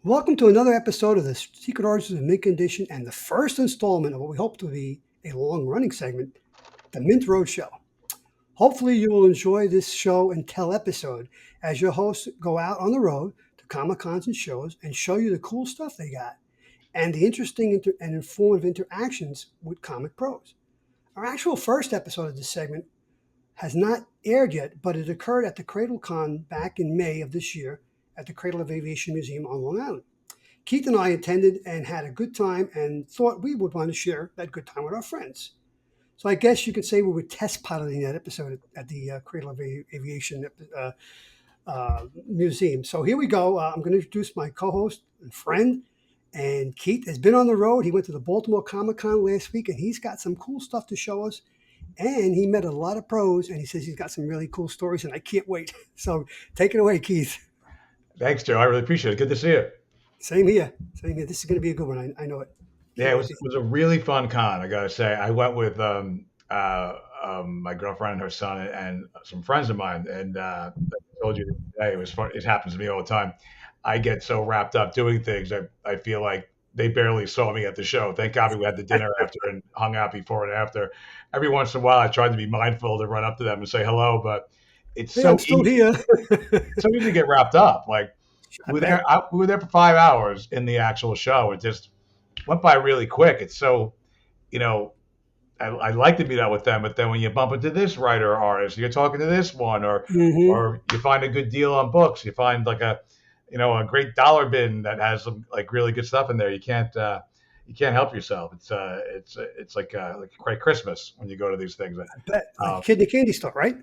Welcome to another episode of the Secret Origins of Mint Condition and the first installment of what we hope to be a long-running segment, the Mint Roadshow. Hopefully you will enjoy this show and tell episode as your hosts go out on the road to Comic Cons and shows and show you the cool stuff they got and the interesting and informative interactions with comic pros. Our actual first episode of this segment has not aired yet, but it occurred at the Cradle Con back in May of this year at the Cradle of Aviation Museum on Long Island. Keith and I attended and had a good time and thought we would want to share that good time with our friends. So I guess you could say we were test piloting that episode at the Cradle of Aviation Museum. So here we go. I'm going to introduce my co-host and friend. And Keith has been on the road. He went to the Baltimore Comic Con last week, and he's got some cool stuff to show us. And he met a lot of pros, and he says he's got some really cool stories, and I can't wait. So take it away, Keith. Thanks, Joe. I really appreciate it. Good to see you. Same here. Same here. This is going to be a good one. I know it. Yeah, it was a really fun con. I gotta say, I went with my girlfriend and her son and some friends of mine. And I told you today, it was fun. It happens to me all the time. I get so wrapped up doing things. I feel like they barely saw me at the show. Thank God we had the dinner after and hung out before and after. Every once in a while, I tried to be mindful to run up to them and say hello, but it's Hey, so I'm still easy. here. So easy to get wrapped up. Like we were there for 5 hours in the actual show. It just went by really quick. It's so, you know, I like to meet up with them, but then when you bump into this writer or artist, you're talking to this one, Hmm. or you find a good deal on books, you find like a great dollar bin that has some like really good stuff in there. You can't help yourself. It's like a great Christmas when you go to these things. I bet. Like a Uh, kid in a candy store, right?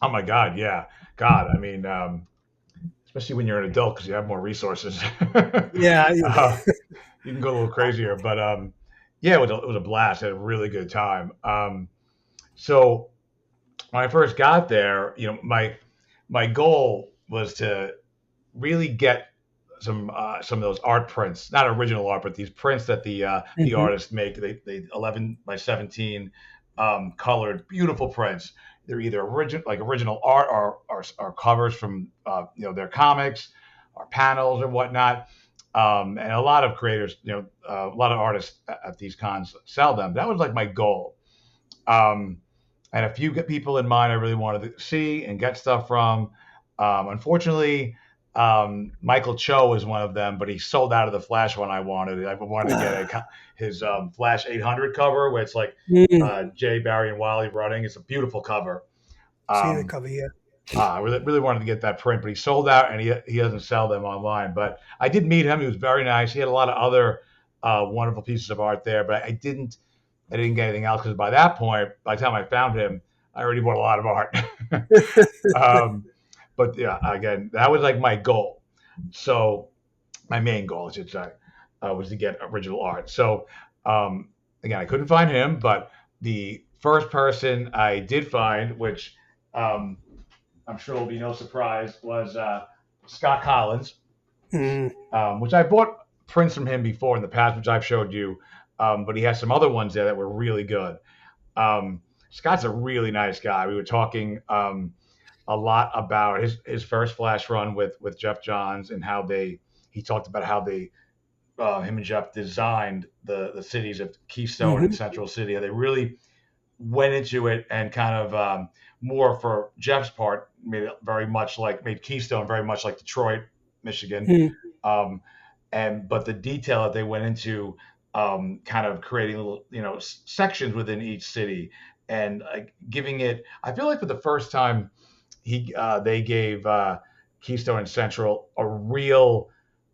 oh my God, yeah, God. I mean, especially when you're an adult because you have more resources. Yeah. uh, you can go a little crazier, but yeah, it was a blast. I had a really good time. So when I first got there, my goal was to really get some of those art prints, not original art, but these prints that the Hmm. artists make. They 11 by 17 colored, beautiful prints. They're either original art or covers from their comics or panels or whatnot. And a lot of creators, a lot of artists at these cons sell them. That was like my goal. And a few people in mind I really wanted to see and get stuff from. Unfortunately, Michael Cho is one of them, but he sold out of the Flash one I wanted. I wanted to get his Flash 800 cover, where it's like Mm. Jay, Barry, and Wally running. It's a beautiful cover. Seeing the Um, cover here. I really wanted to get that print, but he sold out, and he doesn't sell them online. But I did meet him; he was very nice. He had a lot of other wonderful pieces of art there, but I didn't get anything else because by that point, by the time I found him, I already bought a lot of art. um, but yeah, again, that was like my goal. So my main goal, I should say, was to get original art. So again, I couldn't find him, but the first person I did find, which um, I'm sure will be no surprise, was Scott Kollins, Mm. which I bought prints from him before in the past, which I've showed you. But he has some other ones there that were really good. Scott's a really nice guy. We were talking a lot about his first Flash run with Jeff Johns and he talked about how him and Jeff designed the cities of Keystone and Hmm. Central City. How they really went into it and kind of more for Jeff's part made Keystone very much like Detroit, Michigan, Mm. um, but the detail that they went into, kind of creating little sections within each city and giving it. I feel like for the first time they gave Keystone and Central a real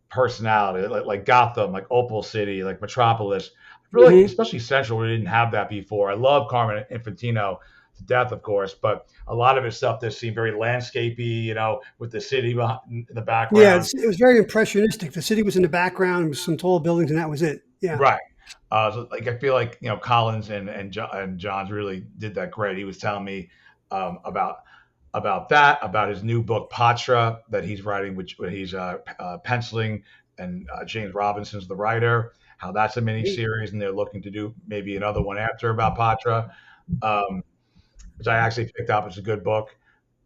personality, like Gotham, like Opal City, like Metropolis. I feel like, Hmm. especially Central, we didn't have that before. I love Carmen Infantino to death, of course, but a lot of his stuff there seemed very landscapey, with the city in the Yeah, background. it was very impressionistic. The city was in the background with some tall buildings, and that was it. Yeah. Right. So like I feel like Collins and Johns really did that great. He was telling me about that, about his new book Patra that he's writing, which he's penciling, and James Robinson's the writer. How that's a mini series, and they're looking to do maybe another one after about Patra, um, which I actually picked up. It's a good book.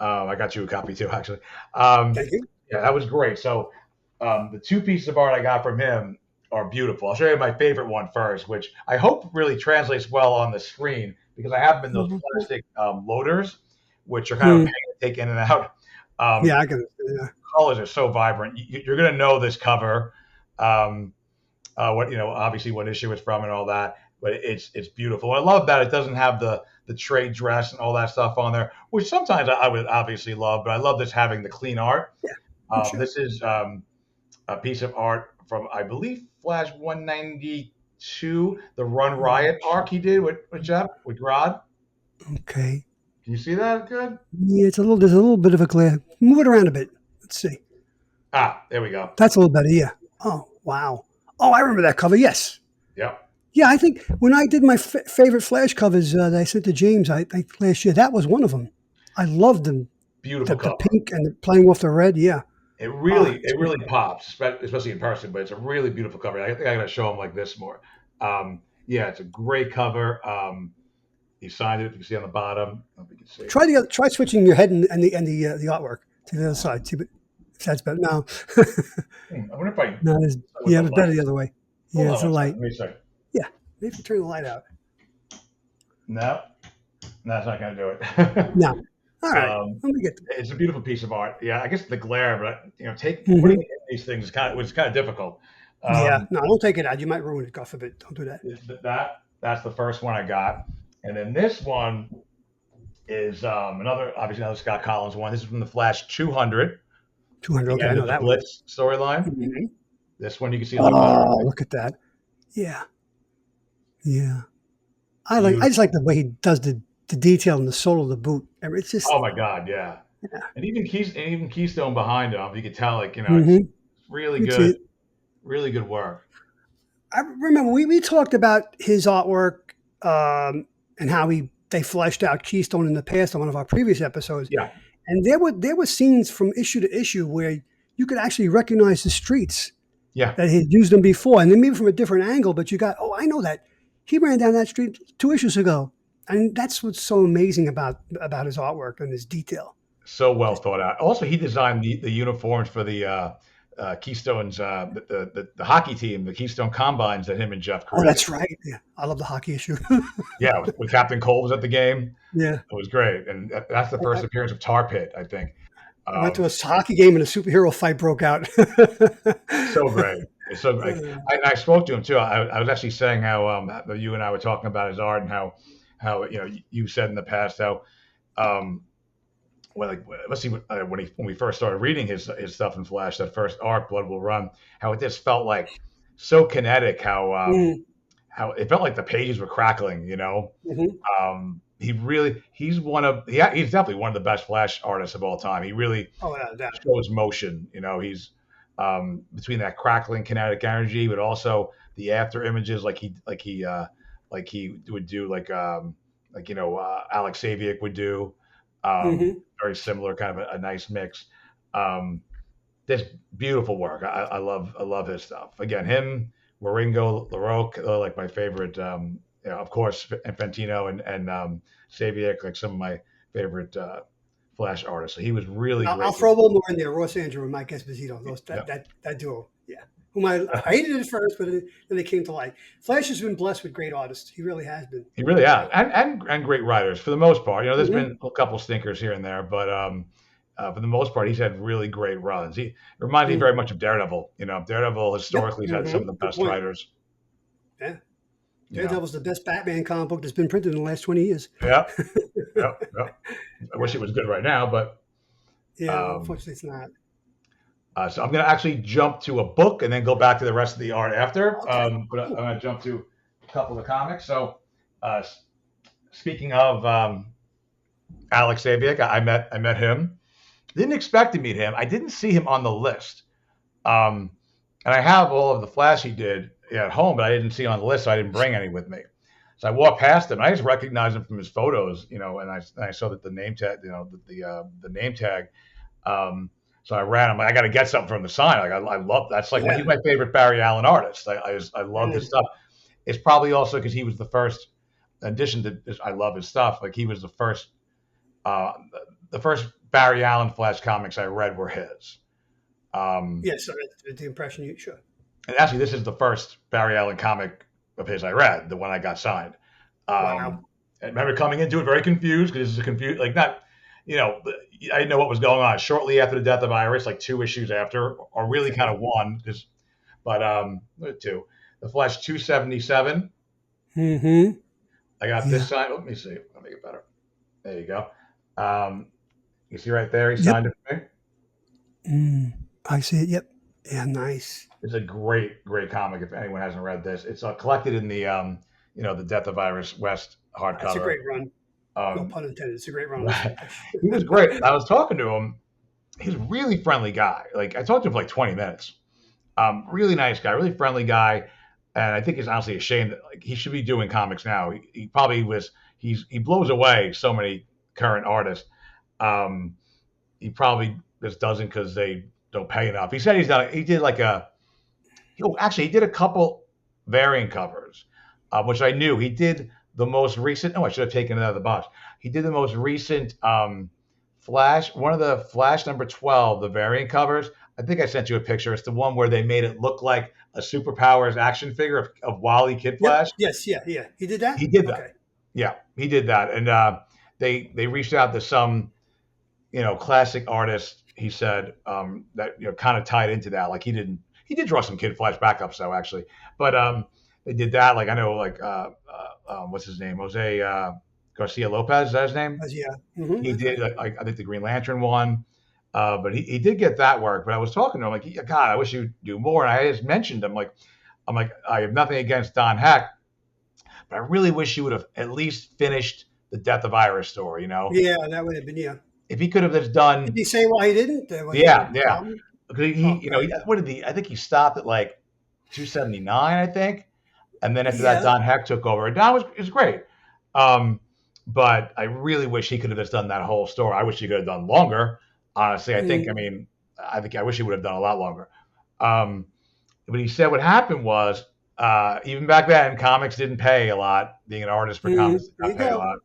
I got you a copy too, actually. Um, Thank you. yeah, that was great. So The two pieces of art I got from him are beautiful. I'll show you my favorite one first, which I hope really translates well on the screen because I have them in those plastic loaders, which are kind of a Hmm. pain to take in and out. Um, Yeah, I can. Yeah. colors are so vibrant. You're going to know this cover. Um, what obviously what issue it's from and all that. But it's beautiful. I love that it doesn't have the trade dress and all that stuff on there, which sometimes I would obviously love. But I love this having the clean art. Yeah. Sure. This is a piece of art from I believe Flash 192, the Run Riot arc he did with Jeff with Rod. Okay. Can you see that? Good. Yeah, it's a little. There's a little bit of a glare. Move it around a bit. Let's see. There we go. That's a little better. Yeah. Oh wow. Oh, I remember that cover. Yes. Yep. Yeah, I think when I did my favorite Flash covers that I sent to James, I last year, that was one of them. I loved them. Beautiful The cover. pink and the playing off the red. Yeah. It Ah, really it's it great. really pops, especially in person. But it's a really beautiful cover. I think I gotta show him like this more. Yeah, it's a great cover. He signed it. You can see on the bottom. I don't know if you can see. Try switching your head and the artwork to the other side. See, but if that's better. No, I wonder if I no, with yeah, the it's better light. the other way. Hold Yeah, on it's a one second. light. Let me see. Yeah, maybe turn the light out. No, that's not gonna do it. No. All right. um, Let me get. it's a beautiful piece of art. Yeah, I guess the glare, but Hmm. putting in these things is was kind of difficult. Yeah. Um, No, don't take it out. You might ruin it. God forbid. Don't do that. that's the first one I got, and then this one is obviously another Scott Collins one. This is from the Flash 200, 200. the Okay, I end know of the that one. Blitz storyline. Mhm. This one you can see like the Oh, look at that. Yeah. Yeah. I just beautiful. like the way he does the detail in the sole of the boot. I mean, it's just Oh my God, yeah. yeah. And even Keystone behind him, you could tell like it's Hmm. really It's it. really good work. I remember we talked about his artwork and how they fleshed out Keystone in the past on one of our previous episodes, Yeah, and there were scenes from issue to issue where you could actually recognize the streets yeah. that he had used them before, and then maybe from a different angle. But you got, oh, I know that he ran down that street 2 issues ago, and that's what's so amazing about his artwork and his detail. So well Just thought out. Also, he designed the uniforms for the Keystone's the hockey team, the Keystone Combines that him and Jeff oh, created. that's right. Yeah, I love the hockey issue. Yeah, with Captain Cole was at the game. Yeah, It was great, and that's the first I, appearance of Tar Pit, I think. I went to Um, a hockey game and a superhero fight broke out. so great. It's so great. I spoke to him too. I was actually saying how you and I were talking about his art and how you said in the past how um, well, like let's see when we first started reading his stuff in Flash, that first arc, Blood Will Run, how it just felt like so kinetic, Mm, how it felt like the pages were crackling, mhm. he's definitely one of the best Flash artists of all time. He really Oh, without a doubt. shows motion. He's between that crackling kinetic energy, but also the after images, like he would do, Alex Saviuk would do. Hmm. Very similar, kind of a nice mix. Um, this beautiful work. I love his stuff. Again, him, Waringo, LaRoque, like my favorite. Of course, Infantino and Saviuk, like some of my favorite Flash artists. So he was really I'll great. throw one more in there. Ross Andrew and Mike Esposito. Those Yeah, that duo. Yeah. Whom I hated at first, but then they came to light. Flash has been blessed with great artists. He really has been. he really has, and great writers for the most part. There's Hmm. been a couple stinkers here and there, but for the most part, he's had really great runs. He reminds me Mm. very much of Daredevil. Daredevil Yep. historically has had some Hmm. of the Good best point. writers. Yeah. You know, Daredevil's the best Batman comic book that's been printed in the last 20 years. yeah, yeah, yeah. I wish it was good right now, but Yeah, um, unfortunately, it's not. so I'm going to actually jump to a book and then go back to the rest of the art after. Okay. But I'm Cool. going to jump to a couple of the comics. So, uh, speaking of Alex Saviuk, I met him. Didn't expect to meet him. I didn't see him on the list. Um, and I have all of the Flash he did at home, but I didn't see him on the list, so I didn't bring any with me. So I walked past him. I just recognized him from his photos, and I saw that the name tag, the name tag. Um, so I ran. I'm like, I got to get something from the sign. Like I love that's like Yeah. he's my favorite Barry Allen artist. I love his Mm. stuff. It's probably also because he was the first. In addition to this, I love his stuff. Like he was uh, the first Barry Allen Flash comics I read were his. Yes, so that's the impression you sure. And actually, this is the first Barry Allen comic of his I read, the one I got signed. Wow. I remember coming into it very confused because this is a confused, like not, you know, I didn't know what was going on. Shortly after the death of Iris, like 2 issues after, or really kind Okay. of one, because, but two, the Flash 277. Mm-hmm. I got this Yeah. signed. Let me see. Let me make it better. There you go. Um, you see right there, he Yep. signed it for me. I see it. Yep. Yeah. Nice. It's a great, great comic. If anyone hasn't read this, it's collected in the, the Death of Iris West It's a hardcover. great run. No Um, pun intended. It's a great run on this Flash. he was great. I was talking to him. He's a really friendly guy. Like I talked to him for like 20 minutes. Really nice guy, really friendly guy. And I think he's honestly ashamed that like he should be doing comics now. He probably was. He blows away so many current artists. Um, he probably just doesn't because they don't pay enough. He said he's done. He did like a. Actually, he did a couple variant covers, which I knew. He did the most recent. Oh, I should have taken it out of the box. He did the most recent Flash. One of the Flash number 12, the variant covers. I think I sent you a picture. It's the one where they made it look like a superpowers action figure of Wally Kid Yep. Flash. Yes. Yeah. Yeah. He did that. He did that. Okay. Yeah, he did that, and they reached out to some classic artists. He said that kind of tied into that. Like he did draw some Kid Flash backups though actually, but they did that. Like I know like what's his name, Jose Garcia Lopez. Is that his name? Yeah. Mm-hmm. He That's did right. like I think the Green Lantern one. But he did get that work. But I was talking to him like, God, I wish you'd do more. And I just mentioned him like, I'm like, I have nothing against Don Heck, but I really wish you would have at least finished the Death of Iris story. Yeah, that would have been yeah. If he could have just Did done, he say why he didn't? Was there a yeah, yeah. problem? Because Oh, okay. what did he? I think he stopped at like 279, I think, and then after that, Yeah. Don Heck took over. Don was great, um, but I really wish he could have just done that whole story. I wish he could have done longer. Honestly, Mm, I think I wish he would have done a lot longer. Um, but he said what happened was even back then, comics didn't pay a lot. Being an artist for comics did there not you pay a go. lot,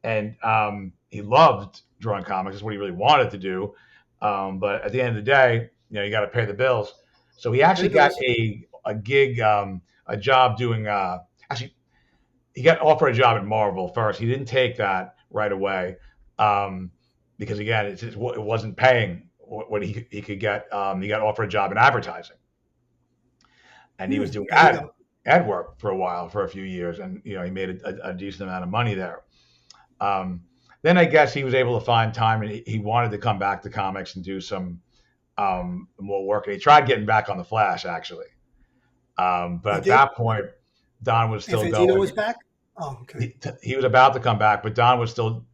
and he loved drawing comics. It's what he really wanted to do. But at the end of the day, you got to pay the bills. So he Pay actually the got bills. a gig, a job doing. Actually, he got offered a job at Marvel first. He didn't take that right away um, because again, it wasn't paying what he could get. He got offered a job in advertising, and he was doing There you go. ad work for a while, for a few years, and he made a decent amount of money there. Um, then I guess he was able to find time, and he wanted to come back to comics and do some more work. And he tried getting back on the Flash actually, but He at did. that point, Don was still Infantino going. was back. Oh, okay. He was about to come back, but Don was still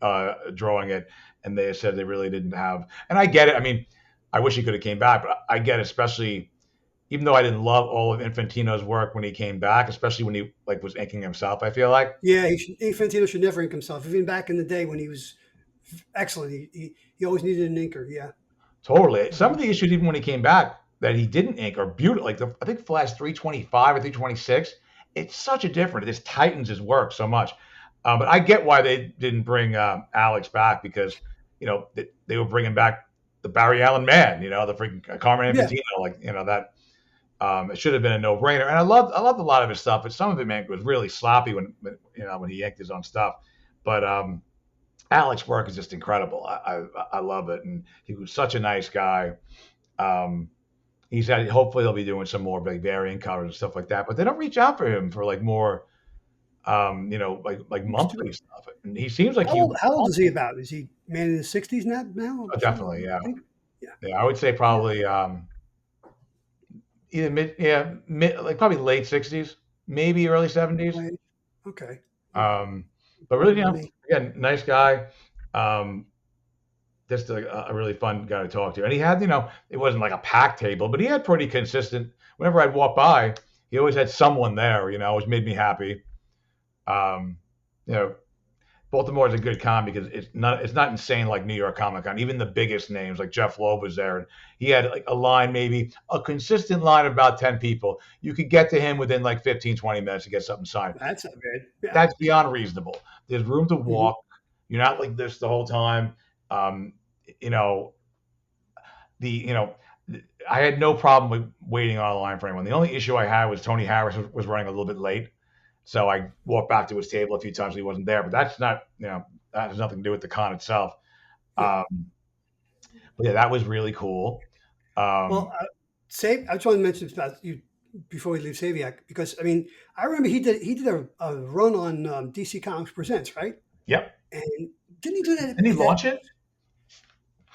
drawing it, and they said they really didn't have. And I get it. I mean, I wish he could have came back, but I get it, especially even though I didn't love all of Infantino's work when he came back, especially when he like was inking himself. I feel like Yeah, Infantino should never ink himself. Even back in the day when he was excellent, he always needed an inker. Yeah. totally some of Mhm. the issues, even when he came back, that he didn't ink are beautiful. Like I think Flash 325 or 326, it's such a difference. It just tightens his work so much. But I get why they didn't bring Alex back because they were bringing back the Barry Allen man, the freaking Carmen Yeah. Infantino, like that. It should have been a no-brainer, and I loved a lot of his stuff, but some of it, man, was really sloppy when he inked his own stuff. But Alex's work is just incredible. I love it, and he was such a nice guy. Um, he said hopefully they'll be doing some more big variant covers and stuff like that, but they don't reach out for him for like more, like Used to. monthly stuff. And he seems like he How old is he about? Is he man in his 60s now? Or something? definitely, yeah, I think. Yeah. yeah. I would say Yeah. probably either mid, like probably late 60s, maybe early 70s. Right. Okay. Yeah. Um, but really, Older than me. again, nice guy. Um, just a really fun guy to talk to. And he had, it wasn't like a packed table, but he had pretty consistent. Whenever I'd walk by, he always had someone there, which made me happy. Um, you know, Baltimore is a good con because it's not insane like New York Comic Con. Even the biggest names like Jeff Loeb was there, and he had like a line, maybe a consistent line of about 10 people. You could get to him within like 15, 20 minutes to get something signed. That's not bad. Yeah. That's beyond reasonable. There's room to Hmm. walk. You're not like this the whole time. Um, you know, the I had no problem with waiting online for anyone. The only issue I had was Tony Harris was running a little bit late. So I walked back to his table a few times. He wasn't there, but that's not, that has nothing to do with the con itself. Yeah. Um, but yeah, that was really cool. Well, Um, I just want to mention about you before we leave Saviuk because I mean I remember he did a run on DC Comics Presents, right? yep. And didn't he do Didn't he that? launch it?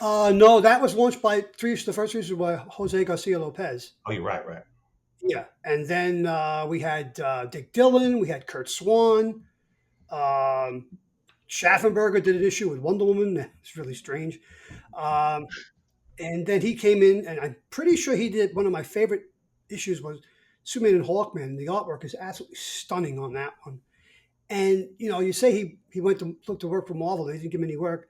No, that was launched by the first issue by Jose Garcia Lopez. Oh, you're right, right. Yeah, and then we had Dick Dillon, we had Kurt Swan, um, Schaffenberger did an issue with Wonder Woman. It's really strange. Um, and then he came in, and I'm pretty sure he did one of my favorite issues was Superman and Hawkman. The artwork is absolutely stunning on that one. And you say he went to look to work for Marvel. They didn't give him any work.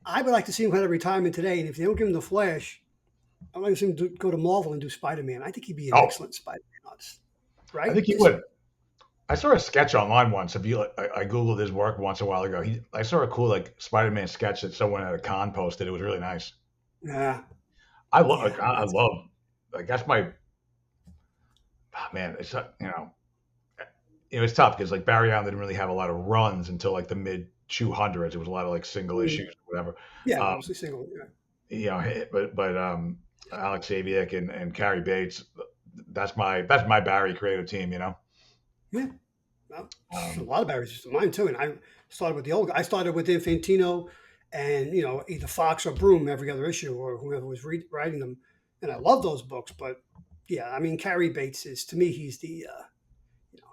I would like to see him kind of retirement today. And if they don't give him the Flash, I'd like to see him go to Marvel and do Spider Man. I think he'd be an Oh, excellent Spider Man artist, I right? think he would. I saw a sketch online once. If you, I googled his work once a while ago. I saw a cool like Spider-Man sketch that someone at a con posted. It was really nice. Yeah, I love, yeah, I love, like that's my, man. It's it's tough because like Barry Allen didn't really have a lot of runs until like the mid 200s. It was a lot of like single mm, issues or whatever. yeah. Um, Mostly single. Yeah, but Alex Saviuk and Carrie Bates, that's my Barry creative team. yeah. Well, a Um, lot of Barry's mine too. And I started with the old guy. I started with Infantino, and either Fox or Broom every other issue, or whoever was writing them. And I love those books. But yeah, I mean, Carrie Bates is to me he's the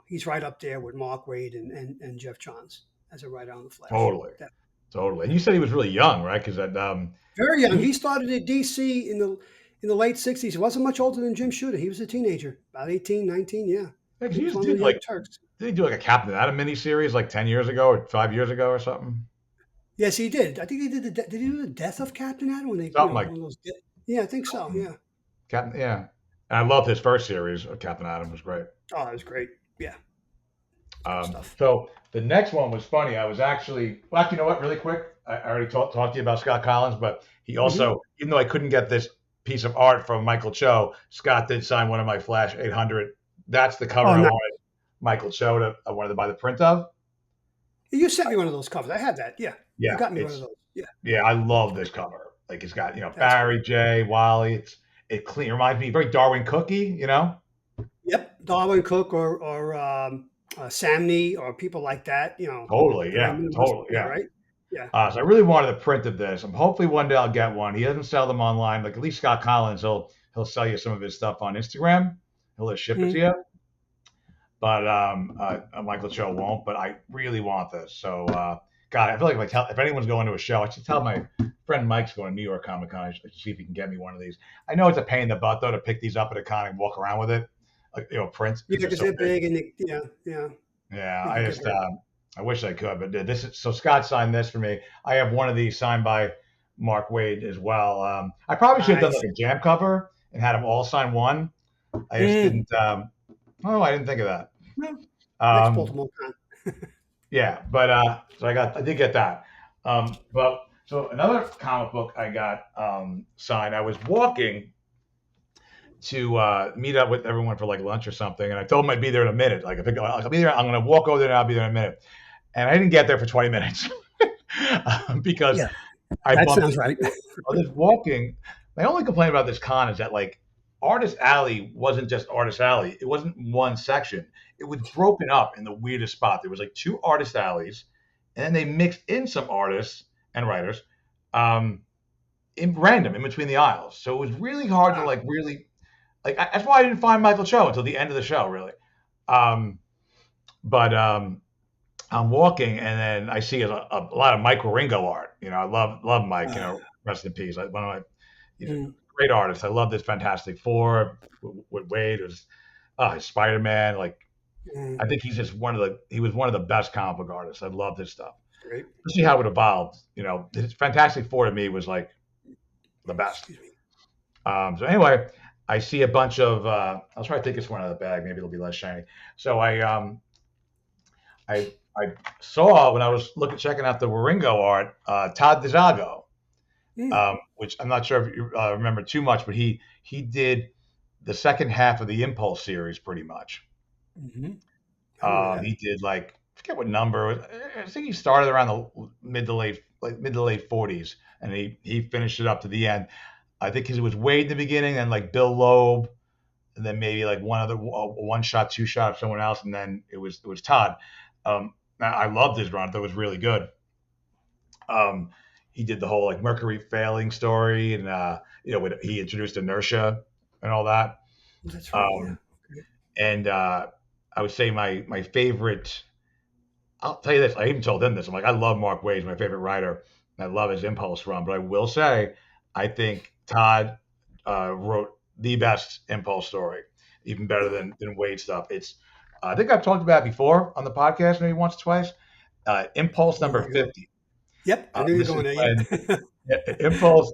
he's right up there with Mark Waid and Jeff Johns as a writer on the Flash. totally, totally. And you said he was really young, right? Because that Very young. he He started at DC in the late '60s. He wasn't much older than Jim Shooter. He was a teenager, about 18, 19. Yeah, Yeah, 'cause he he was just one of the did young like Turks. did he do like a Captain Atom miniseries like 10 years ago or 5 years ago or something? Yes, he did. I think he did. Did he do the death of Captain Atom when they, Something like one of those? Yeah, I think so. something Yeah. Captain. Yeah, and I loved his first series of Captain Atom. It was great. Oh, it was great. Yeah, good stuff. So the next one was funny. I was actually, you know what? Really quick, I already talked to you about Scott Collins, but he Hmm. also, even though I couldn't get this piece of art from Michael Cho, Scott did sign one of my Flash 800. That's the cover Oh, I no. wanted Michael Cho I wanted to buy the print of. You sent me one of those covers. I had that. Yeah, you Yeah, got me one of those. Yeah, yeah, I love this cover. Like it's got, that's great. Barry, Jay, Wally. It clean reminds me very Darwin Cookie. Yep, Darwin Cook or Samney or people like that. Totally, Very yeah, minimalist. totally, Yeah, yeah. right. Yeah. So I really wanted a print of this. Hopefully one day I'll get one. He doesn't sell them online. Like at least Scott Collins, he'll sell you some of his stuff on Instagram. He'll just ship it to Mhm. you. But Michael Cho won't. But I really want this. So God, I feel like if anyone's going to a show, I should tell my friend Mike's going to New York Comic Con. I should see if he can get me one of these. I know it's a pain in the butt though to pick these up at a con and walk around with it, like print Yeah, because they're because so they're big. big and yeah, yeah, Yeah, they I can get just hurt. I wish I could, but this is so Scott signed this for me. I have one of these signed by Mark Waid as well. I probably should have done Nice. like a jam cover and had them all sign one. I just Mm. didn't. Oh, I didn't think of that. Well, next Um, Baltimore Con. yeah, but so I did get that. But so another comic book I got signed. I was walking to meet up with everyone for like lunch or something, and I told them I'd be there in a minute. Like I'll be there. I'm gonna walk over there and I'll be there in a minute. And I didn't get there for 20 minutes because Yeah, I that bumped sounds into right. people. I was walking. My only complaint about this con is that like Artist Alley wasn't just Artist Alley. It wasn't one section. It was broken up in the weirdest spot. There was like two Artist Alleys, and then they mixed in some artists and writers um, in random in between the aisles. So it was really hard to Wow. like really that's why I didn't find Michael Cho until the end of the show, really. Um, but I'm walking, and then I see a lot of Mike Waringo art. I love Mike. Uh, Rest in peace. Like one of my he's a mm, great artist. I love this Fantastic Four with Wade. It was Spider Man. Like mm, I think he was one of the best comic book artists. I love his stuff. great. To see how it evolved. His Fantastic Four to me was like the best. Excuse me. So anyway, I see a bunch of. I'll try to take this one out of the bag. Maybe it'll be less shiny. So I saw when I was checking out the Waringo art, Todd Dzago. Mm. which I'm not sure if you remember too much, but he did the second half of the Impulse series pretty much. Hmm. I remember that. He did like I forget what number. I think he started around the mid to late 40s, and he finished it up to the end. I think because it was Wade in the beginning, and like Bill Loeb, and then maybe like one other one shot, two shot of someone else, and then it was Todd. I loved his run; I thought it was really good. Um, he did the whole like Mercury failing story, and when he introduced inertia and all that. That's right. Yeah. Um, and I would say my favorite. I'll tell you this. I even told him this. I'm like, I love Mark Waid, he's my favorite writer. And I love his Impulse run, but I will say, I think Todd wrote the best Impulse story, even better than Wade stuff. It's I think I've talked about it before on the podcast, maybe once or twice. Impulse Oh number my God. 50. Yep. I knew you were This is going there. when Yep. Impulse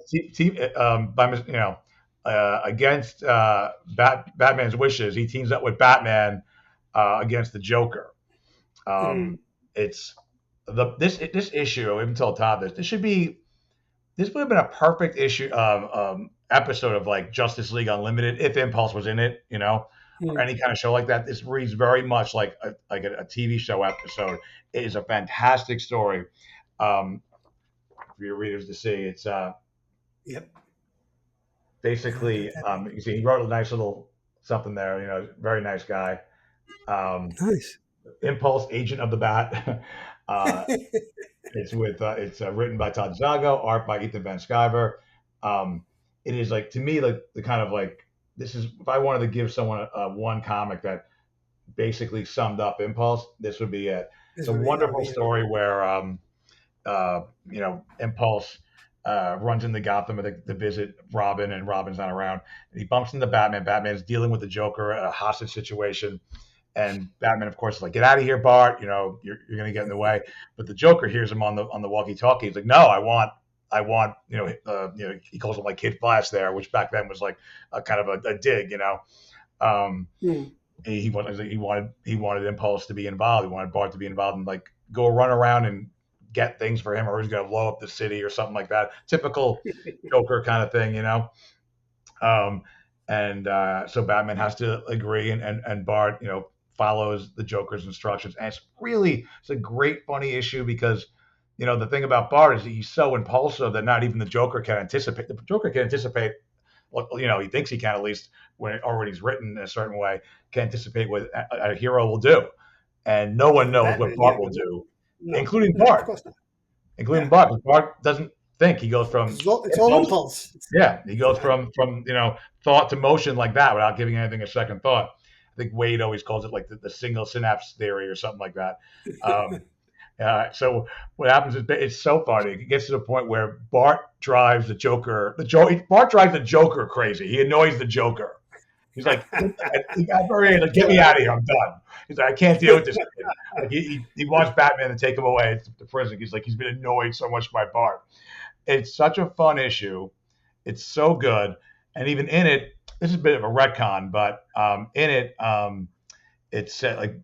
against Batman's wishes, he teams up with Batman against the Joker. Mm. It's this issue. I even told Todd this would have been a perfect issue episode of like Justice League Unlimited if Impulse was in it, or Mm. any kind of show like that. This reads very much like a TV show episode. It is a fantastic story. Um, for your readers to see, it's Yep. I'll get basically that. you see he wrote a nice little something there. Very nice guy. Um, Nice. Impulse, Agent of the Bat. uh, it's written by Todd Dzago, art by Ethan Van Sciver. Um, it is like to me like the kind of like this is if I wanted to give someone one comic that basically summed up Impulse, this would be it. It's This a would be that would wonderful be it. story where Impulse runs into Gotham to visit Robin, and Robin's not around. And he bumps into Batman. Batman's dealing with the Joker, a hostage situation. And Batman, of course, is like, "Get out of here, Bart! You're going to get in the way." But the Joker hears him on the walkie-talkie. He's like, "No, I want." He calls him like Kid Flash there, which back then was like a kind of a dig. Um, Mm. he wanted Impulse to be involved. He wanted Bart to be involved and like go run around and get things for him, or he's going to blow up the city or something like that. Typical Joker kind of thing. Um, and so Batman has to agree, and Bart, follows the Joker's instructions. And it's a great funny issue because the thing about Bart is that he's so impulsive that not even the Joker can anticipate. The Joker can anticipate. Well, he thinks he can at least when he's written in a certain way, can anticipate what a hero will do, and no one Even knows what Batman. Yeah. Bart will But no. do, No. including No. Of Bart, course not. including Yeah. Bart. Because Bart doesn't think. He goes from It's all impulse. impulse. Yeah, he goes Exactly. from thought to motion like that without giving anything a second thought. I think Wade always calls it like the single synapse theory or something like that. Um, so what happens is it's so funny. It gets to the point where Bart drives the Joker. Bart drives the Joker crazy. He annoys the Joker. He's like, he got very like, get me out of here. I'm done. He's like, I can't deal with this kid. Like he wants Batman to take him away to prison. He's like, he's been annoyed so much by Bart. It's such a fun issue. It's so good. And even in it, this is a bit of a retcon, but in it, it's said like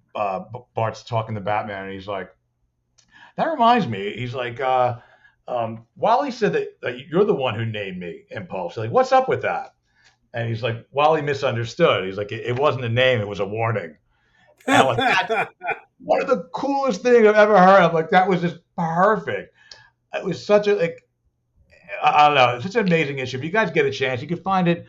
Bart's talking to Batman, and he's like, that reminds me. He's like, Wally said that you're the one who named me Impulse. Like, what's up with that? And he's like, Wally misunderstood. He's like, it wasn't a name, it was a warning. And I'm like, that's one of the coolest things I've ever heard. I'm like, that was just perfect. It was such a like, I don't know, it's such an amazing issue. If you guys get a chance, you can find it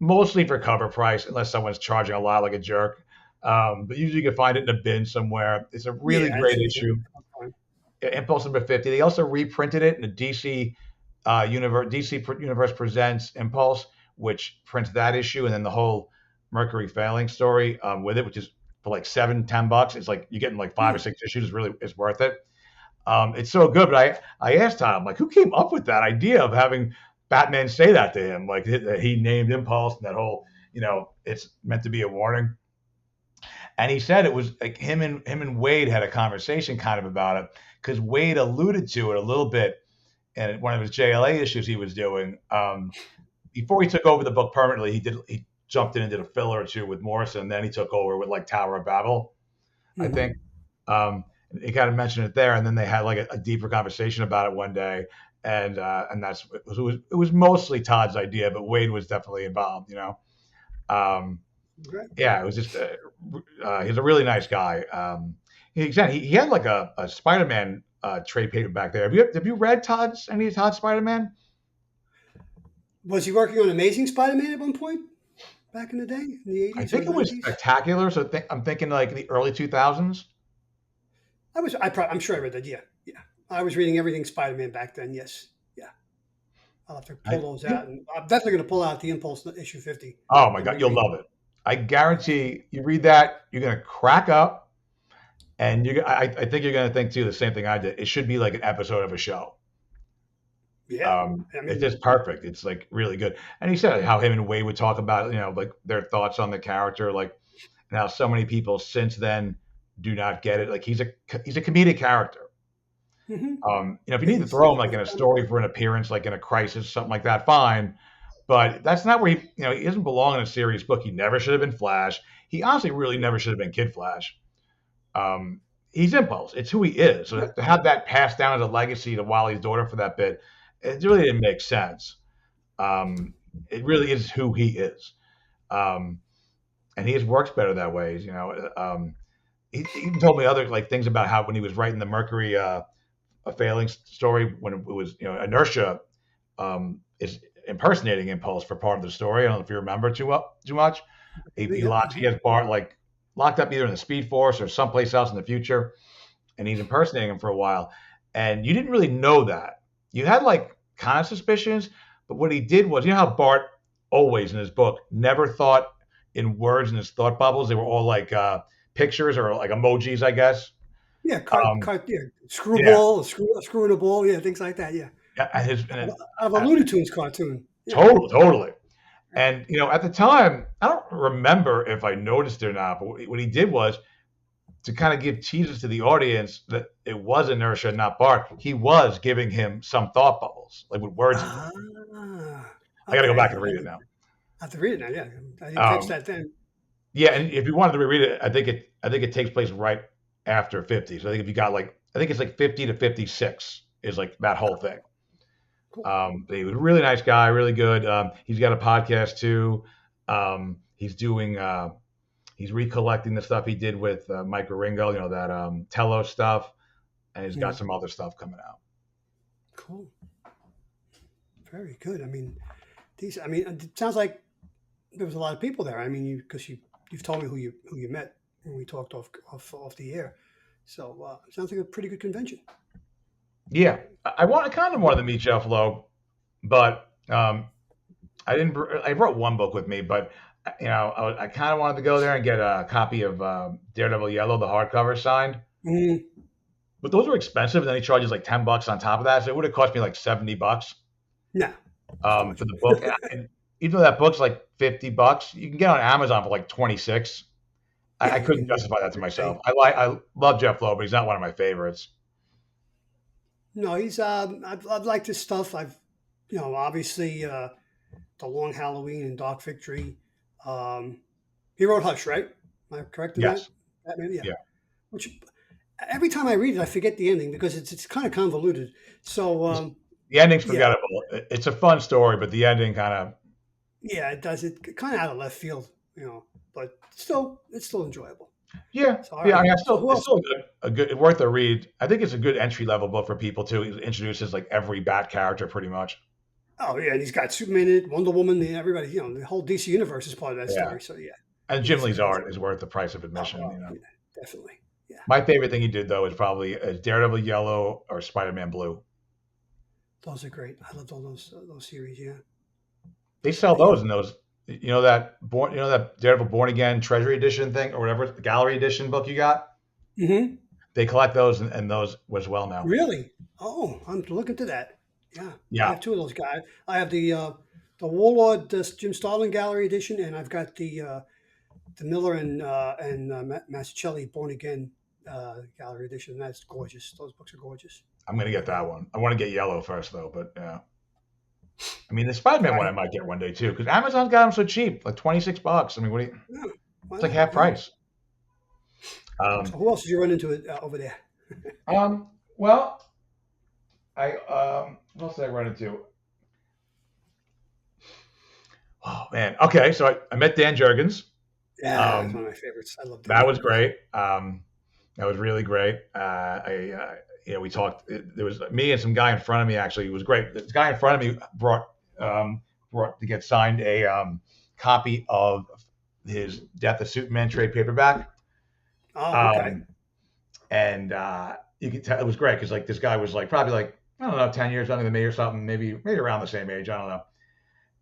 mostly for cover price, unless someone's charging a lot like a jerk. But usually you can find it in a bin somewhere. It's a really Yeah. great issue. Impulse number 50. They also reprinted it in the DC Universe Presents Impulse, which prints that issue, and then the whole Mercury failing story with it, which is for like $7-10. It's like you're getting like 5 or 6 issues. It's worth it. It's so good. But I asked Tom, like, who came up with that idea of having Batman say that to him? Like he named Impulse, and that whole, it's meant to be a warning. And he said it was like him and Wade had a conversation kind of about it, because Wade alluded to it a little bit in one of his JLA issues he was doing. Before he took over the book permanently, he jumped in and did a filler or two with Morrison, and then he took over with like Tower of Babel, I Mhm. think. He kind of mentioned it there, and then they had like a deeper conversation about it one day. and it was mostly Todd's idea, but Wade was definitely involved. Um, Right. yeah, it was just he's a really nice guy. He had like a Spider-Man trade paperback there. Have you read any of Todd's Spider-Man? Was he working on Amazing Spider-Man at one point back in the day, in the I 80s or think it was 90s? Spectacular. So I'm thinking like the early 2000s. I'm sure I read that. Yeah, yeah. I was reading everything Spider-Man back then. Yes, yeah. I'll have to pull I those think. out, and I'm definitely going to pull out the Impulse issue 50 Oh my and God, you'll reread. love it. I guarantee you read that, you're gonna crack up, and I think you're gonna think too the same thing I did. It should be like an episode of a show. Yeah, I It's mean, just perfect. It's like really good. And he said how him and Wade would talk about, like their thoughts on the character, like and how so many people since then do not get it. Like he's a comedic character. hmm If you yeah, need to throw him like in a story for an appearance, like in a crisis, something like that, fine. But that's not where he doesn't belong in a serious book. He never should have been Flash. He honestly really never should have been Kid Flash. He's Impulse. It's who he is. So to have that passed down as a legacy to Wally's daughter for that bit, it really didn't make sense. It really is who he is. Um, and he just works better that way. He even told me other like things about how when he was writing the Mercury a failing story when it was Inertia is impersonating Impulse for part of the story. I don't know if you remember too much. yeah. He has Bart like locked up either in the Speed Force or someplace else in the future, and he's impersonating him for a while. And you didn't really know that. You had like kind of suspicions, but what he did was, how Bart always in his book never thought in words in his thought bubbles. They were all like pictures or like emojis, I guess. Yeah, Um, yeah, yeah, screwball, a screw in a ball, yeah, things like that. Yeah, yeah, out of a Looney Tunes cartoon. Yeah, totally. And at the time, I don't remember if I noticed it or not, but what he did was to kind of give teasers to the audience that it was Inertia, not Bart. He was giving him some thought bubbles, like with words in them. ah, I got to go okay. back and read it now. I have to read it now. Yeah, I didn't catch Um, that then. yeah, and if you wanted to reread it, I think it takes place right after 50. So I think if you got I think it's like 50 to 56 is like that whole thing. Cool. But he was a really nice guy, really good. He's got a podcast too. He's recollecting the stuff he did with Mike Ringo, that Tello stuff, and he's got Mm, some other stuff coming out. cool. Very good. I mean, I mean, it sounds like there was a lot of people there. I mean, because you've told me who you met when we talked off the air. So it sounds like a pretty good convention. Yeah, I kind of wanted to meet Jeff Lowe, but I didn't. I brought one book with me, but I kind of wanted to go there and get a copy of Daredevil Yellow, the hardcover signed. Mm, But those were expensive, and then he charges like $10 on top of that, so it would have cost me like $70 no, it's too much. for the book. And even though that book's like $50, you can get on Amazon for like 26. I Yeah, you couldn't can justify that to pay. myself. I love Jeff Lowe, but he's not one of my favorites. No, he's I've liked his stuff. Obviously the Long Halloween and Dark Victory. Um, he wrote Hush, right? Am I correct in that? Yes, Batman, yeah. yeah. Which every time I read it, I forget the ending because it's kind of convoluted. So The ending's yeah, forgettable. It's a fun story, but the ending kind of. yeah, it does it kind of out of left field, but still it's still enjoyable. Yeah, So all yeah. I right, mean, so who it's else? still a good, worth a read. I think it's a good entry level book for people too. It introduces like every Bat character pretty much. Oh yeah, and he's got Superman in it, Wonder Woman, and everybody. The whole DC universe is part of that Yeah, story. So yeah, and Jim he's Lee's he's art is worth the price of oh, admission. oh yeah, definitely. Yeah, My favorite thing he did though is probably Daredevil Yellow or Spider-Man Blue. those are great. I loved all those series. Yeah, They sell yeah. those in those. That Daredevil Born Again Treasury Edition thing or whatever the Gallery Edition book you got. Hmm. They collect those and those as well now. Really? Oh, I'm looking to that. Yeah, I Yeah, have two of those guys. I have the Warlord Jim Starlin Gallery edition, and I've got the Miller and Mazzucchelli Born Again Gallery edition. That's gorgeous. Those books are gorgeous. I'm gonna get that one. I want to get Yellow first though, but yeah. I mean, the Spider-Man All one I right. might get one day too because Amazon's got them so cheap, like $26. I mean, what do you? Yeah, why It's like not? half Yeah. price. Um, So who else did you run into over there? well, what else did I run into? Oh man. Okay, so I met Dan Jurgens. Yeah, it's Um, one of my favorites. I love Dan that was Jurgens. great. That was really great. We talked. There was me and some guy in front of me. Actually, it was great. This guy in front of me um, brought to get signed a copy of his Death of Superman trade paperback. Oh, okay. Um, and you could tell it was great because like this guy was like probably like I don't know 10 years younger than me or something, maybe around the same age. I don't know.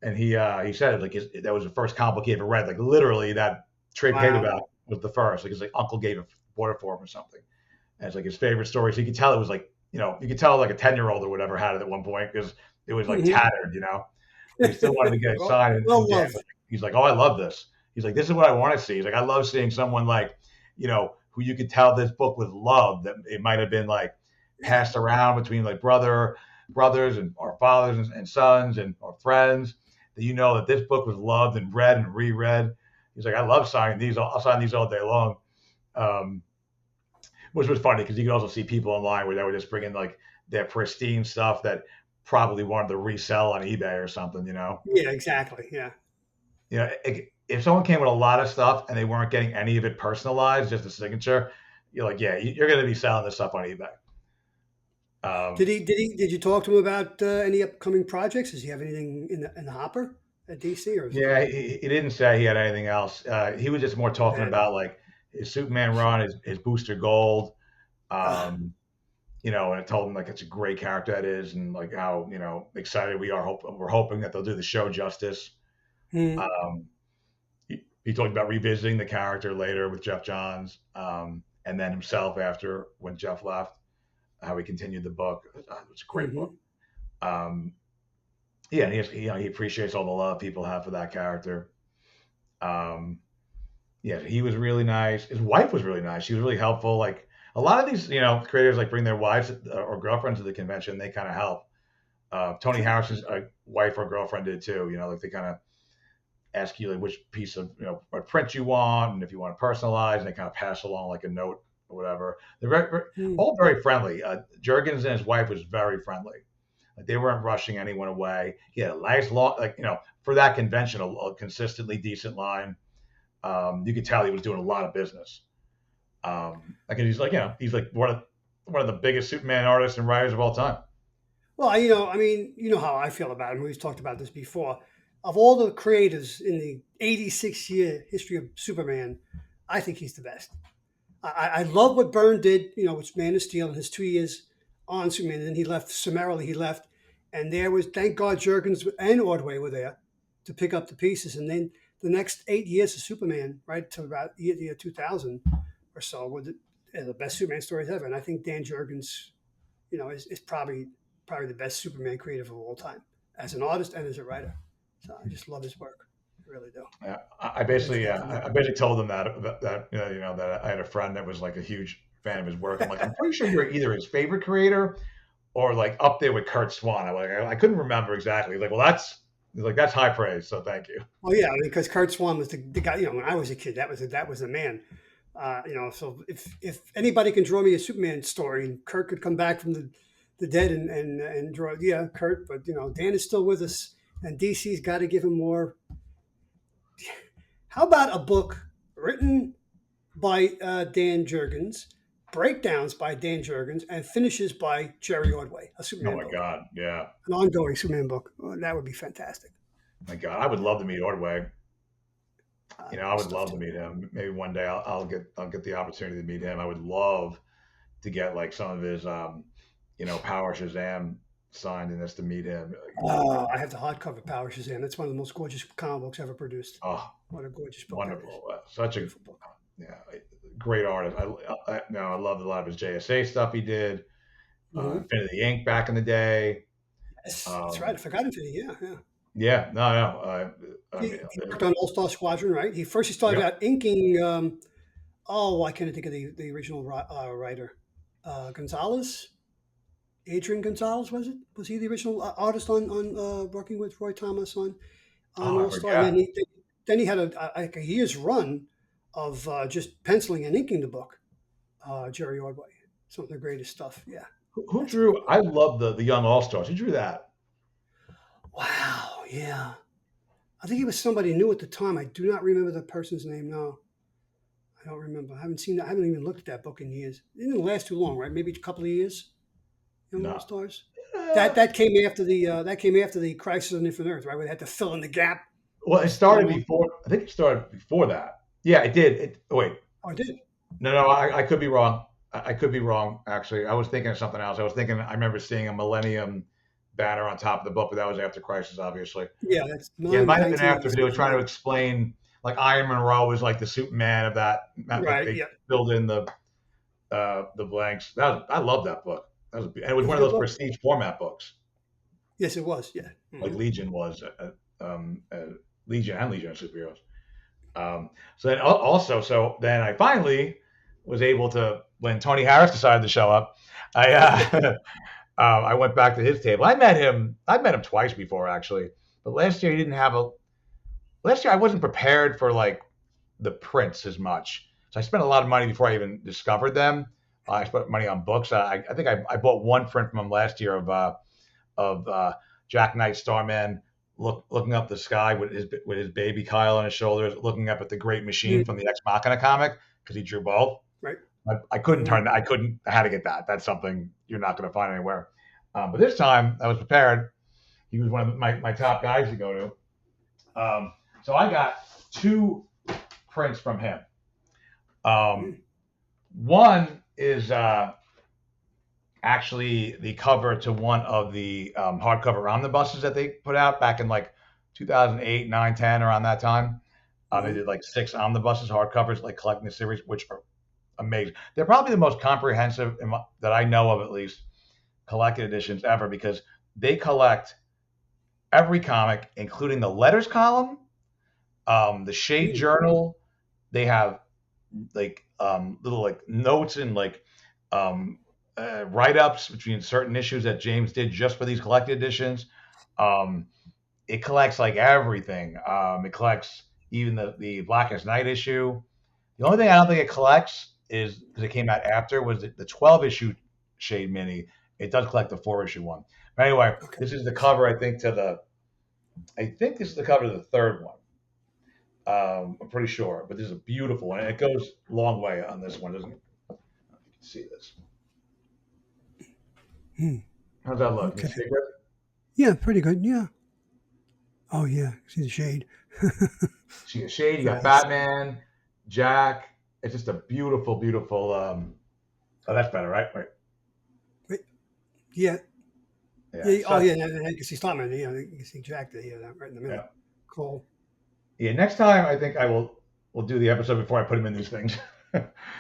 And he said like that was the first comic he ever read. Like literally that trade Wow. paperback was the first. Like it's like uncle bought it for him or something. And it's like his favorite story. So you could tell it was like you could tell like a 10-year-old or whatever had it at one point because it was like Hmm. tattered. But he still wanted to get it well, signed. And well Dan, loved. he's like, oh, I love this. He's like, this is what I want to see. He's like, I love seeing someone like who you could tell this book was loved. That it might have been like Yeah. passed around between like brothers and our fathers and sons and our friends. That that this book was loved and read and reread. He's like, I love signing these. I'll sign these all day long. Um, which was funny because you could also see people online where they were just bringing like their pristine stuff that probably wanted to resell on eBay or something. Yeah, exactly. Yeah. If someone came with a lot of stuff and they weren't getting any of it personalized, just a signature, you're like, yeah, you're going to be selling this stuff on eBay. Um, Did you talk to him about any upcoming projects? Does he have anything in the hopper at DC, or is he? yeah, he didn't say he had anything else. He was just more talking Yeah. about like his Superman run, his Booster Gold. Ah. Um, and I told him like it's a great character that is, and like how excited we are. We're hoping that they'll do the show justice. Hmm. Um, he talked about revisiting the character later with Jeff Johns, and then himself after when Jeff left, how he continued the book. It was a great book. Hmm. Um, yeah, and he appreciates all the love people have for that character. Um, yeah, he was really nice. His wife was really nice. She was really helpful. Like a lot of these, creators like bring their wives or girlfriends to the convention. They kind of help. Tony Okay. Harris's wife or girlfriend did too. Like they kind of ask you like which piece of what print you want and if you want to personalize, and they kind of pass along like a note or whatever. They're Hmm. all very friendly. Jurgens and his wife was very friendly. Like they weren't rushing anyone away. He had a nice long, like for that convention, a consistently decent line. You could tell he was doing a lot of business. Like he's like he's like one of the biggest Superman artists and writers of all time. Well, I mean, you know how I feel about him. We've talked about this before. Of all the creators in the 86-year history of Superman, I think he's the best. I love what Byrne did, with Man of Steel in his 2 years on Superman. And then he left, summarily he left. And there was, thank God, Jurgens and Ordway were there to pick up the pieces. And then the next 8 years of Superman, right, to about the year 2000 or so, were the best Superman stories ever. And I think Dan Jurgens, is probably the best Superman creative of all time, as an artist and as a writer. So I just love his work. I really do. Yeah, Makes me happy. I basically told them that that I had a friend that was like a huge fan of his work. I'm like, I'm pretty sure you're either his favorite creator or like up there with Kurt Swan. I couldn't remember exactly. He's like, well, that's high praise. So thank you. Oh yeah, because Kurt Swan was the guy. When I was a kid, that was the man. So if anybody can draw me a Superman story, and Kurt could come back from the dead and draw, yeah, Kurt. But Dan is still with us, and DC's got to give him more. How about a book written by Dan Jurgens, breakdowns by Dan Jurgens, and finishes by Jerry Ordway, a Oh Superman my book, God, yeah, an ongoing Superman book? Oh, that would be fantastic. my God, I would love to meet Ordway. I Good would stuff love to too. meet him. Maybe one day I'll get the opportunity to meet him. I would love to get like some of his Power Shazam signed and just to meet him. Oh, I have the hardcover Power Shazam. That's one of the most gorgeous comic books ever produced. Oh, What a gorgeous book that is. wonderful! Such a Beautiful book. yeah, great artist. I loved a lot of his JSA stuff he did. Hmm. Infinity Inc. back in the day. Yes, that's right. I Um, forgot Infinity. Yeah, yeah. yeah, no, no. I mean, He worked on All Star Squadron, right? He started yep. out inking. Why can't I think of the original writer? Gonzalez, Adrian Gonzalez, was it? Was he the original artist on working with Roy Thomas on Oh, I All Star? And forgot. then he had like a year's run of just penciling and inking the book. Jerry Ordway, some of the greatest stuff. Yeah. Who drew? I love the Young All Stars. Who drew that? Wow, yeah. I think he was somebody new at the time. I do not remember the person's name. No, I don't remember. I haven't seen that. I haven't even looked at that book in years. It didn't last too long, right? Maybe a couple of years. Young All No. Stars. Uh, That came after the Crisis on Infinite Earth, right? Where they had to fill in the gap. well, it You started know, before. I think it started before that. Yeah, it did. Wait, I did. no, I could be wrong. I could be wrong. Actually, I was thinking of something else. I was thinking. I remember seeing a Millennium banner on top of the book, but that was after Crisis, obviously. Yeah, that's Yeah, it nine, might have been after because they were 1986. trying to Yeah. explain, like Iron Monroe was like the Superman of that. Like Right. they Yeah. filled in the blanks. I love that book. And it was It was one a of good those book. prestige format books, Yes, it was. Yeah. like Hmm. Legion was. Legion and Legion of Superheroes. So then also, so then I finally was able to when Tony Harris decided to show up. I I went back to his table. I met him. I've met him twice before actually, but last year he didn't have a. Last year I wasn't prepared for like the prints as much. So I spent a lot of money before I even discovered them. I spent money on books. I think I bought one print from him last year of Jack Knight Starman looking up the sky with his baby Kyle on his shoulders, looking up at the Great Machine from Hmm. the Ex Machina comic because he drew both. Right. I couldn't Hmm. turn that. I couldn't. I had to get that. That's something you're not going to find anywhere. But this time I was prepared. He was one of my top guys to go to. So I got two prints from him. Um, one is actually the cover to one of the hardcover omnibuses that they put out back in like 2008, 9, 10, around that time. They Hmm. did like 6 omnibuses, hardcovers, like collecting the series, which are amazing. They're probably the most comprehensive that I know of, at least, collected editions ever because they collect every comic, including the letters column, the Shade Hmm. Journal. They have like little like notes and like um, write ups between certain issues that James did just for these collected editions. Um, it collects like everything. It collects even the Blackest Night issue. The only thing I don't think it collects is because it came out after was the 12 issue Shade Mini. It does collect the 4 issue one. But anyway, Okay. this is the cover. I think this is the cover to the third one. I'm pretty sure, but this is a beautiful one. And it goes a long way on this one, doesn't it? You can see this. Hmm. How's that look? Can you Okay. see it? Yeah, pretty good. Yeah. Oh yeah. See the shade. See a shade. You got Very nice. Batman, Jack. It's just a beautiful, beautiful. Oh, that's better, right? Right. Wait, yeah. Yeah. Yeah. Oh Such. yeah. And you can see Starman. Yeah. You can see Jack there. Yeah. Right in the middle. Yeah. Cool. Yeah. Next time, I think I will do the episode before I put him in these things.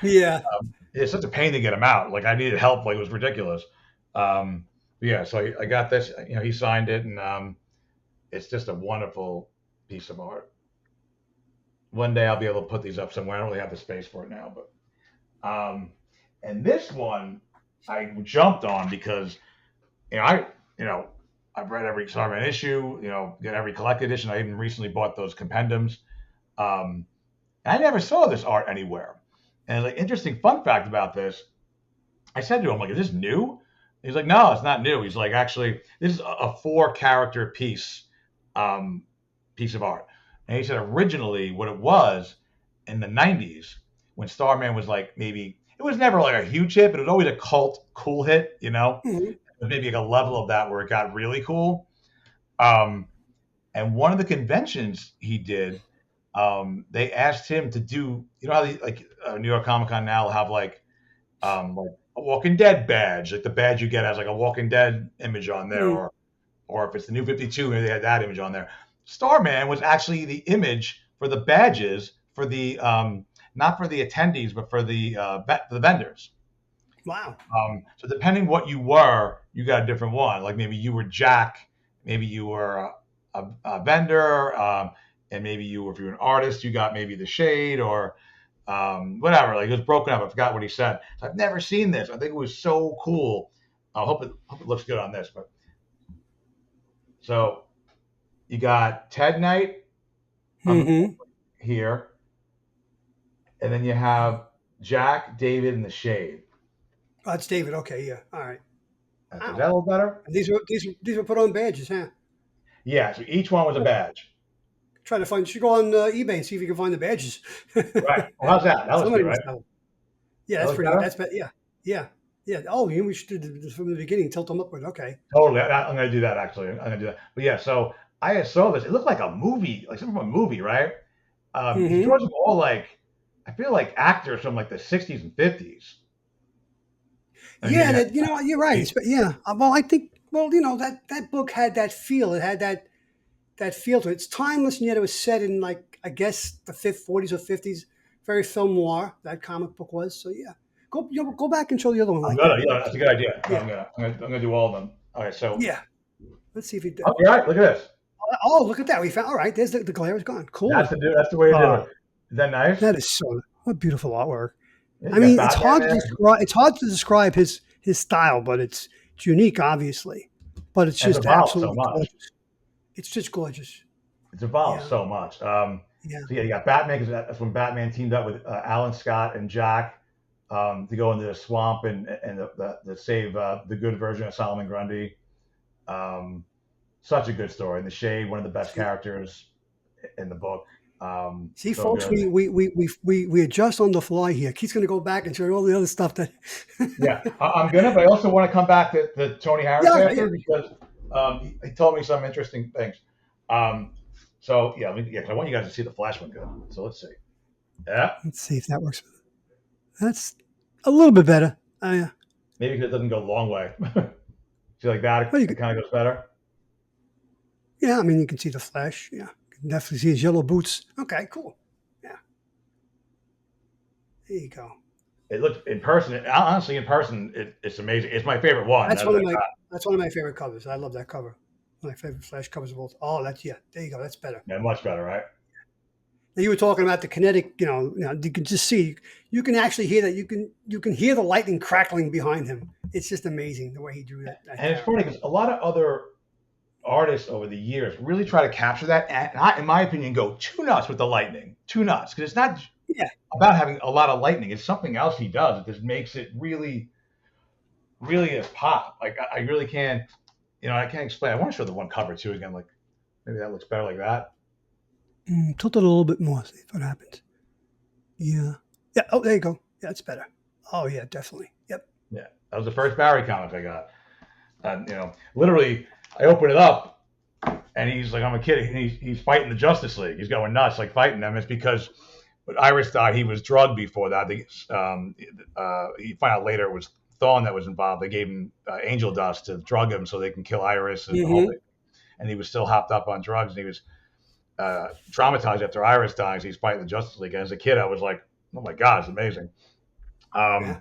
Yeah. It's such a pain to get him out. Like I needed help. Like it was ridiculous. Yeah. So I got this. You know, he signed it, and it's just a wonderful piece of art. One day I'll be able to put these up somewhere. I don't really have the space for it now, but and this one I jumped on because you know I you know I've read every Starman issue. You know, get every collected edition. I even recently bought those compendiums. Um, I never saw this art anywhere. And like interesting fun fact about this, I said to him like, "Is this new?" He's like, "No, it's not new." He's like, "Actually, this is a 4 character um, piece of art." And he said originally what it was in the 90s when Starman was like maybe it was never like a huge hit, but it was always a cult cool hit, you know? Hmm. It was maybe like a level of that where it got really cool. Um, and one of the conventions he did, they asked him to do, you know how like New York Comic Con now will have like a Walking Dead badge, like the badge you get has like a Walking Dead image on there, Hmm. or if it's the New 52, maybe they had that image on there. Starman was actually the image for the badges for the not for the attendees, but for the vendors. Wow. So depending what you were, you got a different one. Like maybe you were Jack, maybe you were a vendor, and maybe if you were an artist, you got maybe the shade or whatever. Like it was broken up. I forgot what he said. So I've never seen this. I think it was so cool. I hope it looks good on this. But so you got Ted Knight on Hmm. here, and then you have Jack, David, and the Shade. Oh, it's David. Okay. Yeah. All right. Is that Wow. a little better? And these were put on badges, huh? Yeah. So each one was a Cool. badge. Try to find. You should go on eBay and see if you can find the badges. Right. Well, how's that? That looks Somebody good, right? must know. Yeah, That that's looks pretty good. better. That's better. Yeah, yeah, yeah. Oh, we should do this from the beginning. Tilt them upward. Okay. Totally. I'm going to do that, actually. I'm going to do that. But yeah, so I saw this. It looked like a movie, like something from a movie, right? He Mm-hmm. draws them all like, I feel like actors from like the 60s and 50s. And Yeah, he, that you're right. Yeah. Well, I think that book had that feel. It had that feel to it. It's timeless, and yet it was set in like I guess the 40s or 50s. Very film noir. That comic book was. So yeah, go back and show the other one I'm like gonna, that. yeah, that's a good idea. No, Yeah, I'm gonna do all of them. All right, so yeah. Let's see if he did. oh, you're right. Look at this. Oh, look at that. We found. All right, there's the glare is gone. That's Cool. that's the way to do it. Uh, Is that nice? that is so what beautiful artwork. Yeah, I you got mean, it's Batman hard to there, describe. It's hard to describe his style, but it's unique, obviously. But it's and it's just evolved so absolutely much. gorgeous. It's just gorgeous. It's evolved Yeah, so much. yeah. So yeah, you got Batman because that's when Batman teamed up with Alan Scott and Jack to go into the swamp and the save the good version of Solomon Grundy. Such a good story. And the Shade, one of the best See, characters in the book. see, So folks, good. we adjust on the fly here. Keith's going to go back and show you all the other stuff that. Yeah, I'm gonna, but I also want to come back to the Tony Harris Yeah, okay, yeah. character because he told me some interesting things. So yeah, 'cause I want you guys to see the Flash one good. So let's see. Yeah, Let's see if that works. That's a little bit better. Yeah. maybe because it doesn't go a long way. See like that? Well, you It can, kind of goes better. yeah, I mean, you can see the Flash. Yeah, you can definitely see his yellow boots. Okay, cool. Yeah, there you go. It looks in person. Honestly, in person, it's amazing. It's my favorite one. That's one of my that's one of my favorite covers. I love that cover. My favorite Flash covers of all. Oh, that's yeah. There you go. That's better. Yeah, much better, right? Now you were talking about the kinetic. You can just see. You can actually hear that. You can hear the lightning crackling behind him. It's just amazing the way he drew that And it's character. funny because a lot of other artists over the years really try to capture that, and I, in my opinion, go too nuts with the lightning, too nuts because it's not Yeah, about having a lot of lightning. It's something else he does that just makes it really, really a pop. Like I really can't, I can't explain. I want to show the one cover too again. Like maybe that looks better like that. tilt it a little bit more. See what happens. Yeah, yeah. Oh, there you go. Yeah, it's better. Oh yeah, definitely. Yep. Yeah, that was the first Barry comic I got. And literally, I open it up, and he's like, I'm a kid, and he's fighting the Justice League. He's going nuts, like fighting them. It's because when Iris died, he was drugged before that. He found out later it was Thawne that was involved. They gave him angel dust to drug him so they can kill Iris and the whole Mm-hmm. thing. And he was still hopped up on drugs, and he was traumatized after Iris dies. He's fighting the Justice League. And as a kid, I was like, oh my God, it's amazing. Yeah.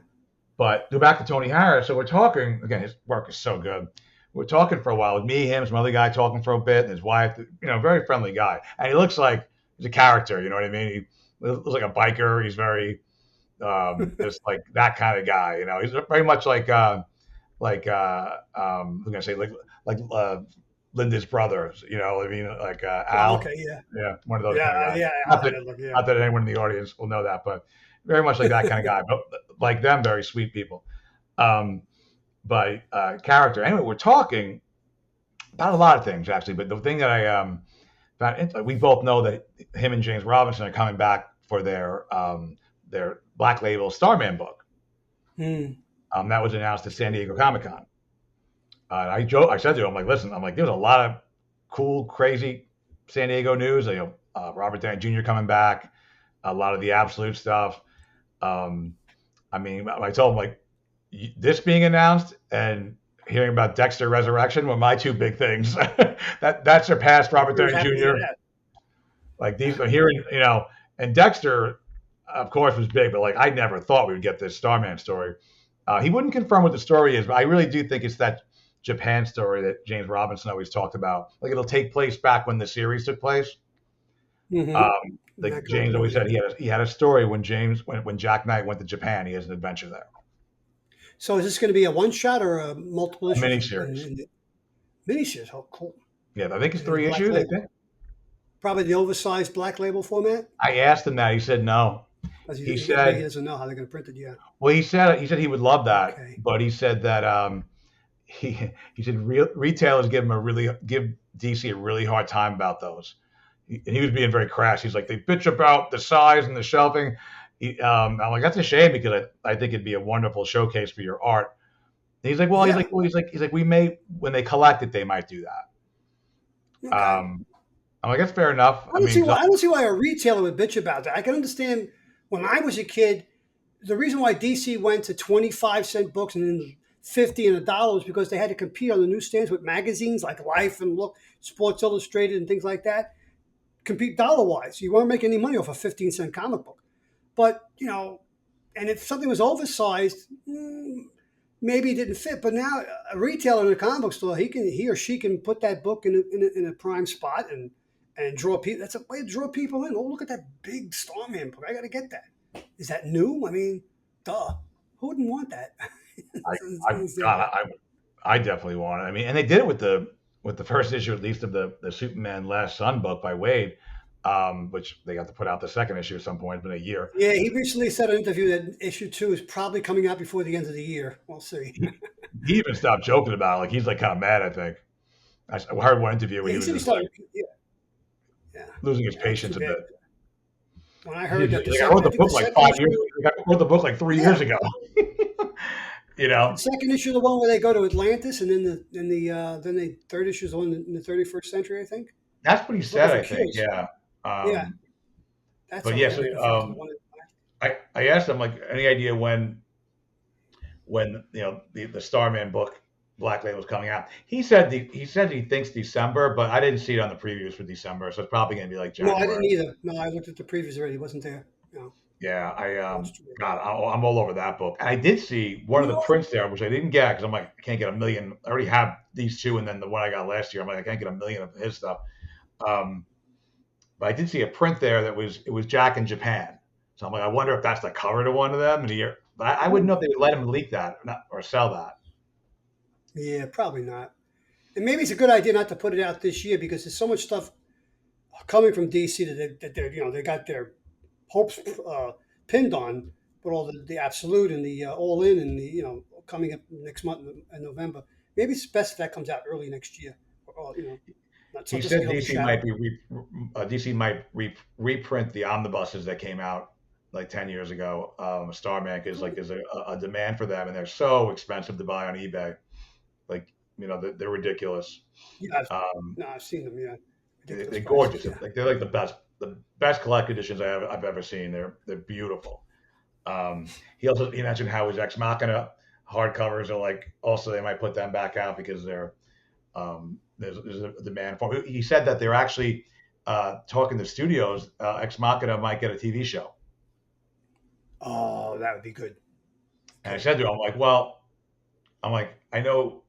But go back to Tony Harris. So we're talking again. His work is so good. We're talking for a while with me, him, some other guy talking for a bit, and his wife. Very friendly guy, and he looks like he's a character. You know what I mean? He looks like a biker. He's very just like that kind of guy. He's very much like I'm gonna say like Linda's brothers. I mean, like Oh, Al. okay. Yeah. Yeah, one of those kind of Yeah. guys. Yeah. Not that, Look, yeah. not that anyone in the audience will know that, but very much like that kind of guy. But like them, very sweet people. By character. Anyway, we're talking about a lot of things actually, but the thing that I found, we both know that him and James Robinson are coming back for their Black Label Starman book. Hmm. That was announced at San Diego Comic Con. I said to him, like, listen, I'm like, there's a lot of cool, crazy San Diego news. Robert Downey Jr. coming back, a lot of the Absolute stuff. I mean, I told him like this being announced and hearing about Dexter Resurrection were my two big things that surpassed Robert Very Downey happy to hear Jr. that. Like these are hearing, and Dexter, of course, was big, but like I never thought we would get this Starman story. He wouldn't confirm what the story is, but I really do think it's that Japan story that James Robinson always talked about. Like it'll take place back when the series took place. Mm-hmm. Like That James always continuity. said, he had a story when Jack Knight went to Japan. He has an adventure there, So is this going to be a one shot or a multiple a issues? miniseries. Miniseries. Oh, cool. Yeah, I think it's And 3 Black issues. I Label. think. Probably the oversized Black Label format. I asked him that. He said no. Because He maybe he said, doesn't know how they're going to print it yet. well, he said he would love that, Okay. but he said that he said retailers give DC a really hard time about those. And he was being very crass. He's like, they bitch about the size and the shelving. I'm like, that's a shame because I think it'd be a wonderful showcase for your art. And he's like, well, Yeah. he's like, we may, when they collect it, they might do that. Okay. I'm like, that's fair enough. I I don't mean, see why. I don't see why a retailer would bitch about that. I can understand when I was a kid. The reason why DC went to 25-cent books and then 50 and $1 was because they had to compete on the newsstands with magazines like Life and Look, Sports Illustrated, and things like that. Compete dollar wise. You weren't making any money off a 15-cent comic book. But and if something was oversized, maybe it didn't fit. But now a retailer in a comic book store, he or she can put that book in a prime spot and draw people. That's a way to draw people in. Oh, look at that big Starman book. I got to get that. Is that new? I mean, duh. Who wouldn't want that? God, I definitely want it. I mean, and they did it with the first issue, at least, of the Superman Last Son book by Wade, which they got to put out the second issue at some point. It's been a year. Yeah, he recently said in an interview that issue 2 is probably coming out before the end of the year. We'll see. He even stopped joking about it. Like, he's like kind of mad, I think. I heard one interview where Yeah, he he was said he just started. like Yeah, losing his that's patience too a bad. bit. When I heard that, Like, I wrote the book like 5 years ago. I wrote the book like 3 years ago. The second issue, the one where they go to Atlantis, and then the third issue is the one in the 31st century, I think. That's what he He's looking said, for I think. cures. Yeah. Yeah, that's But what yes, I'm looking for. The one I asked him, like, any idea when the Starman book Black Label was coming out. He said he thinks December, but I didn't see it on the previews for December, so it's probably going to be like No, I January. didn't either. No, I looked at the previews already. It wasn't there. No. Yeah, That's true. God, I'm all over that book. And I did see one of the prints there, which I didn't get because I'm like, I can't get a million. I already have these two, and then the one I got last year. I'm like, I can't get a million of his stuff. But I did see a print there that was Jack in Japan. So I'm like, I wonder if that's the cover to one of them. But I wouldn't know if they would let him leak that or sell that. Yeah, probably not. And maybe it's a good idea not to put it out this year because there's so much stuff coming from DC that they got their hopes pinned on, but all the absolute and the all in and the coming up next month in November. Maybe it's best if that comes out early next year. Or, not so He just like said Hope DC Shadow. might DC might reprint the omnibuses that came out like 10 years ago. Starman is a demand for them, and they're so expensive to buy on eBay. Like, they're ridiculous. Yeah, Um, I've seen them. Yeah, ridiculous they're prices, gorgeous. yeah. Like, they're like the best collector editions I've ever seen. They're beautiful. He mentioned how his Ex Machina hardcovers are like, also they might put them back out because there's a demand for them. He said that they're actually talking to studios. Ex Machina might get a TV show. Oh, that would be good. And I said to him, I'm like, I know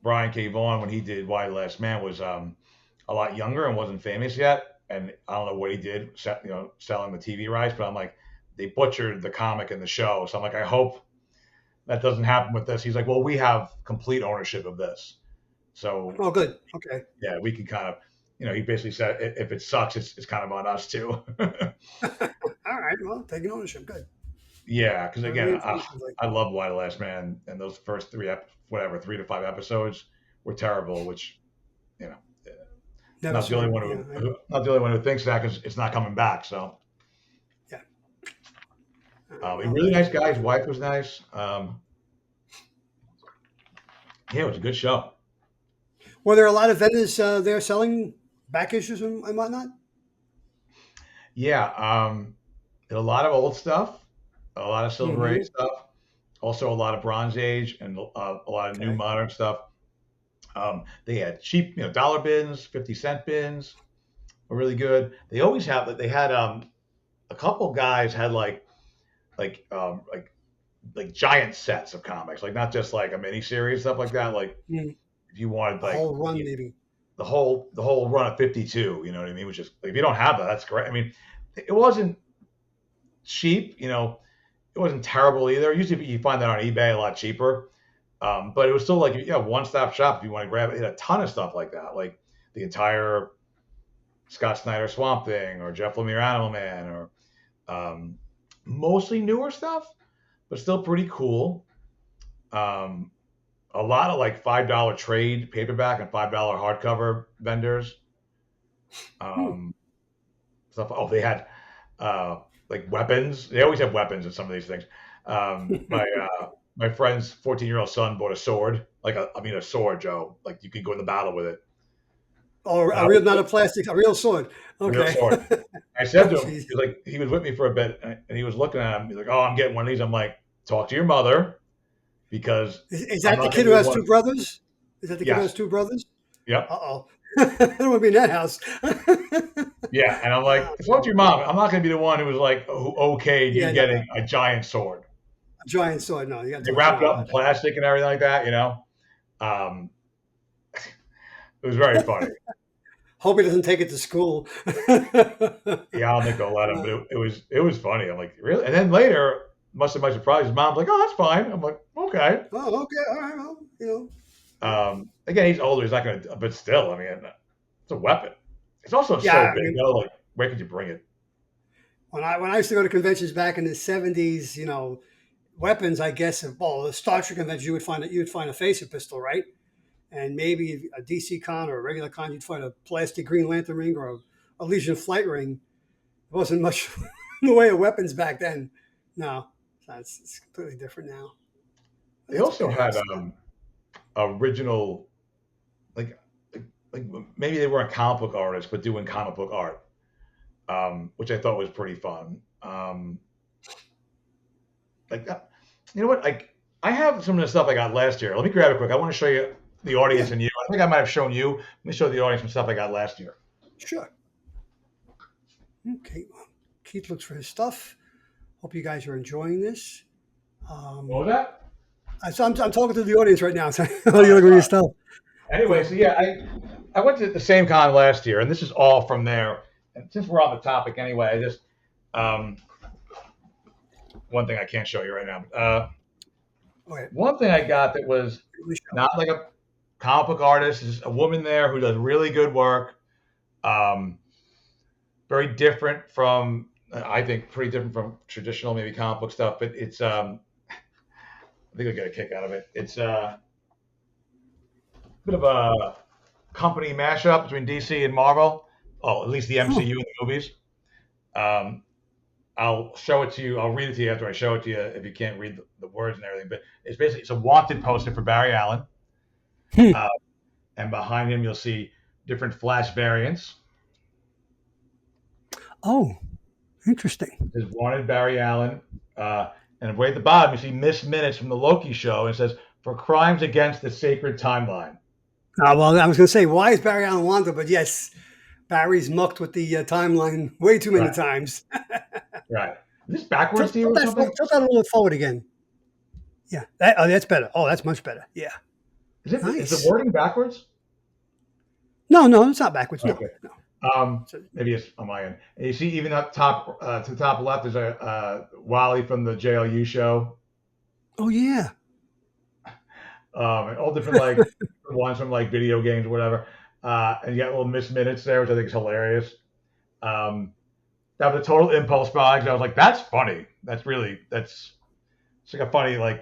Brian K. Vaughan, when he did Why the Last Man, was a lot younger and wasn't famous yet. And I don't know what he did, selling the TV rights, but I'm like, they butchered the comic and the show. So I'm like, I hope that doesn't happen with this. He's like, well, we have complete ownership of this. So, Oh, good. Okay. yeah, we can kind of, he basically said, if it sucks, it's kind of on us too. All right. Well, taking ownership. Good. Yeah, because again, Like, I love Why the Last Man, and those first 3 to 5 episodes were terrible. Which, you know, never not the only one not the only one who thinks that because it's not coming back. So, yeah. a really nice guy. His wife was nice. Yeah, it was a good show. Were there a lot of vendors there selling back issues and whatnot? Yeah, a lot of old stuff, a lot of Silver Age Mm-hmm. stuff, also a lot of Bronze Age, and a lot of new Okay. modern stuff. They had cheap, dollar bins, 50-cent bins were really good. They always have. They had a couple guys had like um, like like giant sets of comics, like not just like a mini series stuff like that. Like Mm. if you wanted A whole run, maybe. the whole run of 52, you know what I mean? Which is like, if you don't have that, that's great. I mean, it wasn't cheap, it wasn't terrible either. Usually you find that on eBay a lot cheaper. But it was still like, one-stop shop if you want to grab it. It had a ton of stuff like that, like the entire Scott Snyder Swamp Thing or Jeff Lemire Animal Man, or mostly newer stuff, but still pretty cool. Um, a lot of like $5 trade paperback and $5 hardcover vendors. Hmm. Um, stuff. Oh, they had like weapons. They always have weapons in some of these things. My friend's 14-year-old son bought a sword, a sword, Joe. Like you could go in the battle with it. Or And a I real, was not a plastic, a real sword. a real Okay. sword. I said Oh, to him, jeez. he was with me for a bit, and he was looking at him. He's like, "Oh, I'm getting one of these." I'm like, "Talk to your mother because Is I'm that the not going kid to who be the has one." two brothers? Is that the kid who has Yes. two brothers? Yep. Uh-oh. I don't want to be in that house. Yeah. And I'm Oh, like, "Talk to your mom. I'm not going to be the one who was like, who okayed you yeah, no. getting a giant sword." A giant sword. No, you got to They talk to your wrapped it mom up in about that. plastic and everything like that. Um, it was very funny. Hope he doesn't take it to school. Yeah, I don't think they'll let him, but it was funny. I'm like, really? And then later, much to my surprise, his mom's like, "Oh, that's fine." I'm like, okay. Oh, okay. All right. Well, yeah. Again, he's older. He's not going to, but still, I mean, it's a weapon. It's also Yeah, so I big, mean, though. Like, where could you bring it? when I used to go to conventions back in the '70s, weapons, I guess, well, the Star Trek convention, you would find a phaser pistol, right? And maybe a DC con or a regular con, you'd find a plastic Green Lantern ring or a Legion flight ring. It wasn't much in the way of weapons back then. No, it's completely different now. They That's also pretty had awesome. original, like, like maybe they weren't comic book artists, but doing comic book art, which I thought was pretty fun. Like, you know what? I have some of the stuff I got last year. Let me grab it quick. I want to show you the Yeah, audience and you. I think I might have shown you. Let me show the audience some stuff I got last year. sure. Okay. Well, Keith looks for his stuff. Hope you guys are enjoying this. What Um, was that? I'm talking to the audience right now. So Oh, you look that's at all your right. stuff. Anyway, So, so yeah, I went to the same con last year, and this is all from there. And since we're on the topic anyway, I just um, one thing I can't show you right now. okay. One thing I got that was Really show. not like a comic book artist is a woman there who does really good work. Um, very different from I think pretty different from traditional maybe comic book stuff, but it's I think I get a kick out of it. It's a bit of a company mashup between DC and Marvel. Oh, at least the Oh, MCU and the movies. Um, I'll show it to you. I'll read it to you after I show it to you if you can't read the words and everything. But it's a wanted poster for Barry Allen, hmm. uh, and behind him you'll see different Flash variants. Oh, interesting. There's wanted Barry Allen, and way at the bottom you see missed minutes from the Loki show, and it says for crimes against the sacred timeline. Well, I was going to say, why is Barry Allen wanted? But yes, Barry's mucked with the timeline way too many Right, times. right. Is this backwards tilt, to you tilt or that something? tilt that a little forward again. Yeah, that's better. Oh, that's much better. Yeah, Is the nice. wording backwards? No, no, it's not backwards. No, Okay. no. So, Maybe it's on my end. And you see, even up top to the top left, there's a Wally from the JLU show, oh yeah. and all different like ones from like video games or whatever. And you got little missed minutes there, which I think is hilarious. Um, that was a total impulse buy because I was like, "That's funny. That's it's like a funny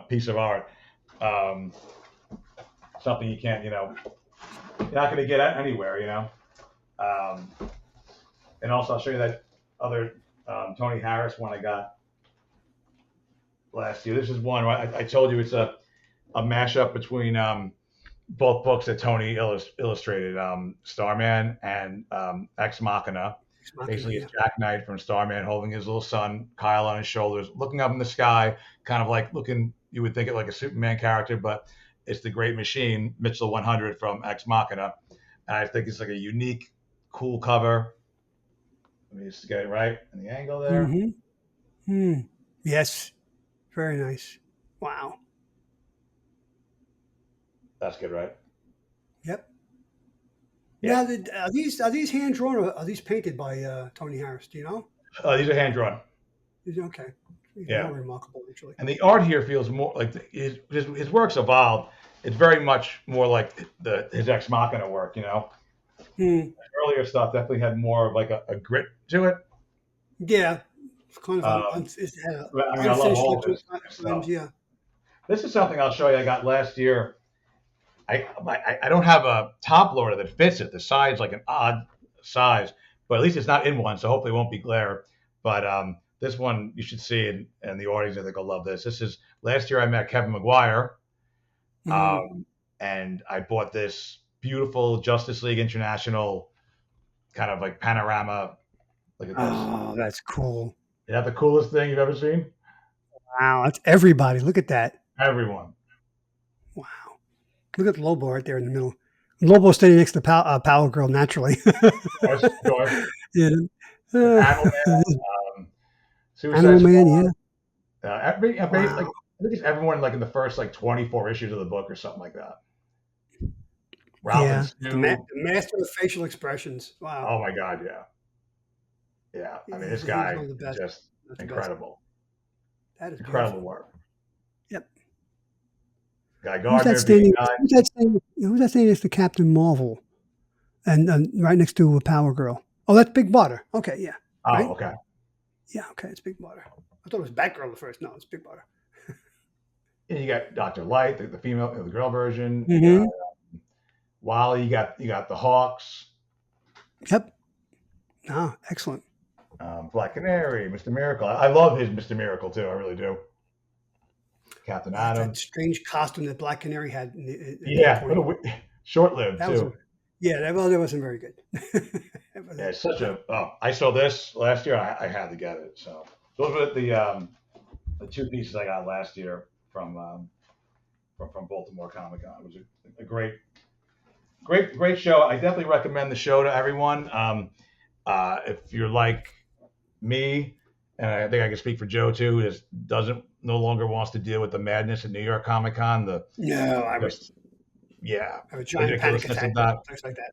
piece of art. Um, Something you can't you're not going to get anywhere. Um, and also I'll show you that other Tony Harris one I got last year. This is one I told you it's a mashup between both books that Tony illustrated, Starman and Ex Machina. Ex Machina, Basically, yeah. it's Jack Knight from Starman holding his little son Kyle on his shoulders, looking up in the sky, kind of like looking. You would think it like a Superman character, but it's the Great Machine, Mitchell 100 from Ex Machina. And I think it's like a unique, cool cover. Let me just get it right in the angle there. Mm-hmm. Hmm. Yes. Very nice. Wow. That's good, right? Yep. Yeah. Now, are these hand drawn or are these painted by Tony Harris? Do you know? These are hand drawn. Okay. Even Yeah. more remarkable, actually. And the art here feels more like his work's evolved. It's very much more like his Ex Machina work. Hmm. Earlier stuff definitely had more of like a grit to it. Yeah. It's kind of Um, it's but, I mean, I love unfinished all look of to it his times. stuff. Yeah. This is something I'll show you. I got last year. I don't have a top loader that fits it. The side's like an odd size, but at least it's not in one, so hopefully it won't be glare. But this one you should see, and the audience I think will love this. This is last year I met Kevin McGuire, Mm. um, and I bought this beautiful Justice League International kind of like panorama. Look at this. Oh, that's cool. Is that the coolest thing you've ever seen? Wow, that's everybody. Look at that. Everyone. Wow. Look at Lobo right there in the middle. Lobo standing next to Power Girl naturally. Of course. Yeah. Animal Man, Suicide Animal Man, Squad. yeah. Like Wow. I think it's everyone like in the first like 24 issues of the book or something like that. Ralph and Yeah. Stu. The master of facial expressions. Wow. Oh my God, yeah, yeah. I mean, this He's guy one of the is best. just That's the best. incredible, That is incredible beautiful. work. Yep. Guy Who's that Gardner being standing? nice. Who's that standing next to Captain Marvel, and right next to Power Girl? Oh, that's Big Butter. Okay, yeah, Oh, right. okay. Yeah, okay, it's Big Butter. I thought it was Batgirl at first. No, it's Big Butter. And you got Dr. Light, the female, the girl version. You got Mm-hmm. Wally. You got the Hawks, Yep. Ah, excellent. Black Canary, Mr. Miracle. I love his Mr. Miracle too. I really do. Captain Yeah, that Adams. strange costume that Black Canary had at that Yeah, point. short-lived That was too. that wasn't very good. Yeah, it's such a. Oh, I saw this last year. I had to get it. So those were the two pieces I got last year from Baltimore Comic Con. It was a great show. I definitely recommend the show to everyone. If you're like me, and I think I can speak for Joe too, who just doesn't no longer wants to deal with the madness at New York Comic Con, the No, I just yeah have a giant panic ridiculousness attack. of that. Things like that.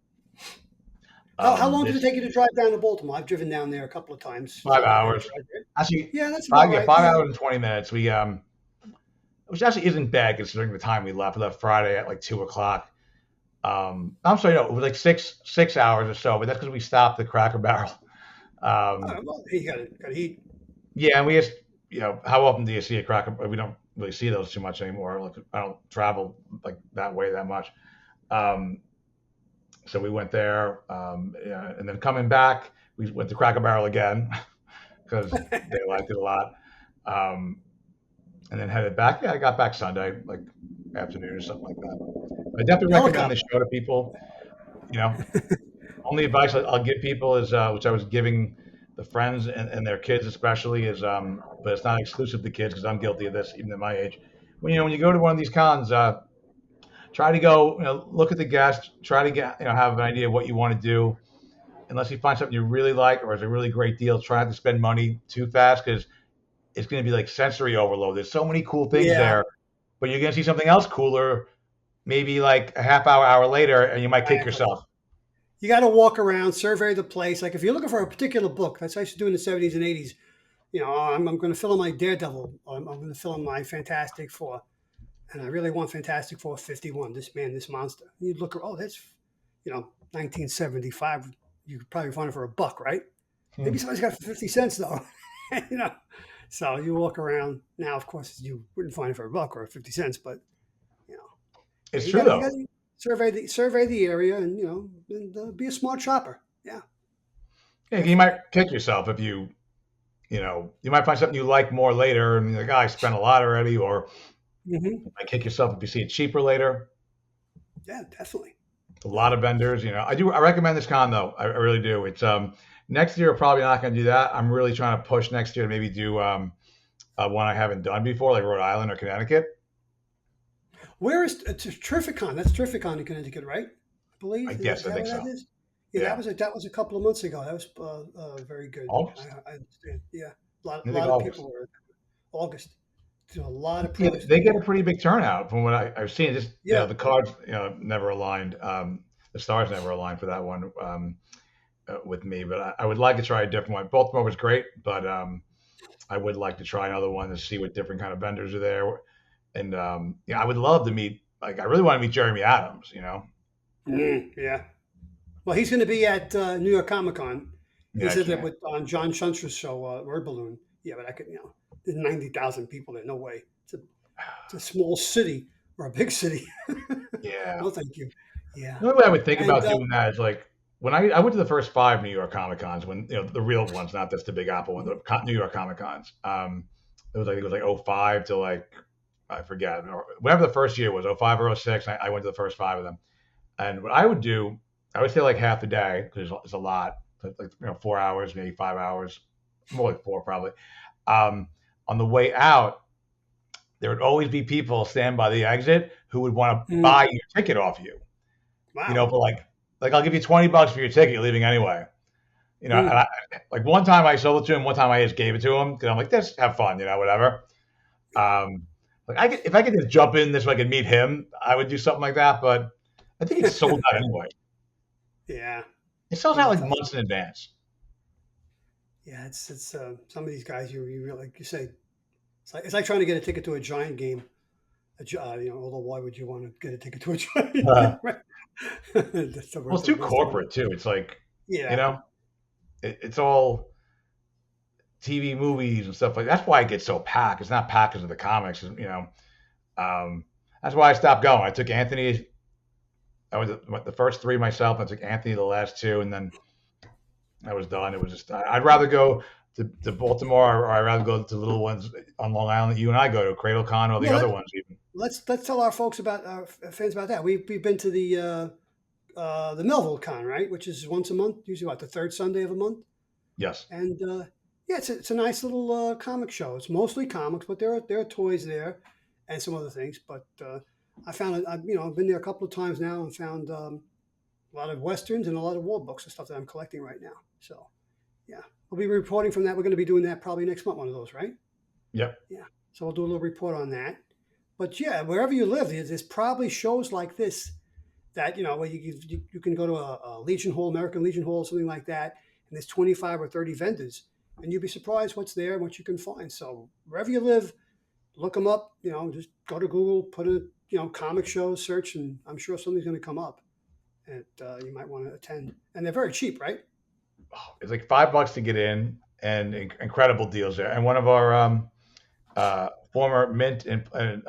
How long did it This take you to drive down to Baltimore? I've driven down there a couple of times. It's five not that bad. hours. Actually, Yeah, that's about right. 5 hours and 20 minutes. Which actually isn't bad considering the time we left. We left Friday at like 2 o'clock. I'm sorry, no, it was like six hours or so, but that's because we stopped at Cracker Barrel. Um, Well, you got to eat. yeah, and we just, how often do you see a Cracker? We don't really see those too much anymore. Like, I don't travel like that way that much. Um, so we went there, yeah, and then coming back, we went to Cracker Barrel again because they liked it a lot. Um, and then headed back. Yeah, I got back Sunday, like afternoon or something like that. I definitely recommend this Helicopter. show to people. You know, only advice I'll give people is, which I was giving the friends and their kids especially, is, but it's not exclusive to kids because I'm guilty of this even at my age. When you go to one of these cons, try to go, look at the guests, try to get, have an idea of what you want to do. Unless you find something you really like or is a really great deal, try not to spend money too fast because it's going to be like sensory overload. There's so many cool things Yeah, there, but you're going to see something else cooler, maybe like a half hour later, and you might kick exactly. yourself. You got to walk around, survey the place. Like if you're looking for a particular book, that's what I used to do in the 70s and 80s. I'm going to fill in my Daredevil. I'm going to fill in my Fantastic Four. And I really want Fantastic Four 51, this man, this monster. And you'd look, oh, that's, 1975. You could probably find it for $1, right? Hmm. Maybe somebody's got it for 50 cents, though. you know, so you walk around. Now, of course, you wouldn't find it for $1 or 50 cents, but, you know, It's you true got though. to survey the area and, be a smart shopper. Yeah, Yeah, you definitely. might kick yourself if you might find something you like more later, and you're like, oh, I spent a lot already, or Hmm. you might kick yourself if you see it cheaper later. Yeah, definitely. A Yeah. lot of vendors, I recommend this con though. I really do. It's next year probably not going to do that. I'm really trying to push next year to maybe do one I haven't done before, like Rhode Island or Connecticut. Where is it's Terrificon? That's Terrificon in Connecticut, right? I I believe. Is guess I that think what that so. is? Yeah, Yeah, that was a couple of months ago. That was very good. August. I understand. Yeah, I a think lot of August. people were August. A lot of Yeah, pros they there. get a pretty big turnout from what I've seen. Just Yeah. the cards, never aligned. The stars never aligned for that one with me. But I would like to try a different one. Baltimore was great, but I would like to try another one to see what different kind of vendors are there. And yeah, I would love to meet. Like, I really want to meet Jeremy Adams. Yeah. Well, he's going to be at New York Comic Con. He Yeah, I said that can't. with on John Shunster's show, Word Balloon. Yeah, but I could, there's 90,000 people there. No way. It's a small city or a big city. Yeah. No, thank you. Yeah. The only way I would think And about doing that is like when I went to the first 5 New York Comic Cons, when the real ones, not just the Big Apple one, the New York Comic Cons. It was like '05 to like I forget or whatever the first year was, '05 or '06. I went to the first 5 of them, and what I would do, I would stay like half a day because it's a lot, like 4 hours, maybe 5 hours, more like four probably. Um, on the way out, there would always be people stand by the exit who would want to mm, buy your ticket off you. wow. For like I'll give you $20 for your ticket. You're leaving anyway. And Mm. like one time I sold it to him. One time I just gave it to him because I'm like, just have fun, whatever. Um, like if I could just jump in this so I could meet him, I would do something like that. But I think it's sold out anyway. Yeah. It sells Yeah. out like Tough. months in advance. Yeah. It's some of these guys you really, like you say, it's like trying to get a ticket to a Giant game. Although why would you want to get a ticket to a Giant game? Uh, Right? That's the well, worst. it's too Worst thing. corporate too. It's like you Yeah. know, it's all TV movies and stuff like. That's why it gets so packed. It's not packed because of the comics. Um, that's why I stopped going. I took Anthony. I was the first 3 myself. I took Anthony the last 2, and then I was done. It was just I'd rather go to Baltimore, or I'd rather go to little ones on Long Island that you and I go to, Cradle Con, or the Yeah. other ones even. Let's tell our folks about our fans about that. We've been to the Melville Con, right, which is once a month, usually the third Sunday of a month. Yes. And yeah, it's a nice little comic show. It's mostly comics, but there are toys there and some other things. But I found it. I've been there a couple of times now and found a lot of westerns and a lot of war books and stuff that I'm collecting right now. So yeah, we'll be reporting from that. We're going to be doing that probably next month, one of those, right? Yep. Yeah. So we'll do a little report on that. But yeah, wherever you live, there's probably shows like this that where you can go to a Legion Hall, American Legion Hall, something like that, and there's 25 or 30 vendors, and you'd be surprised what's there and what you can find. So wherever you live, look them up. Just go to Google, put a comic shows search, and I'm sure something's going to come up that you might want to attend. And they're very cheap, right? It's like $5 to get in, and incredible deals there. And one of our former Mint and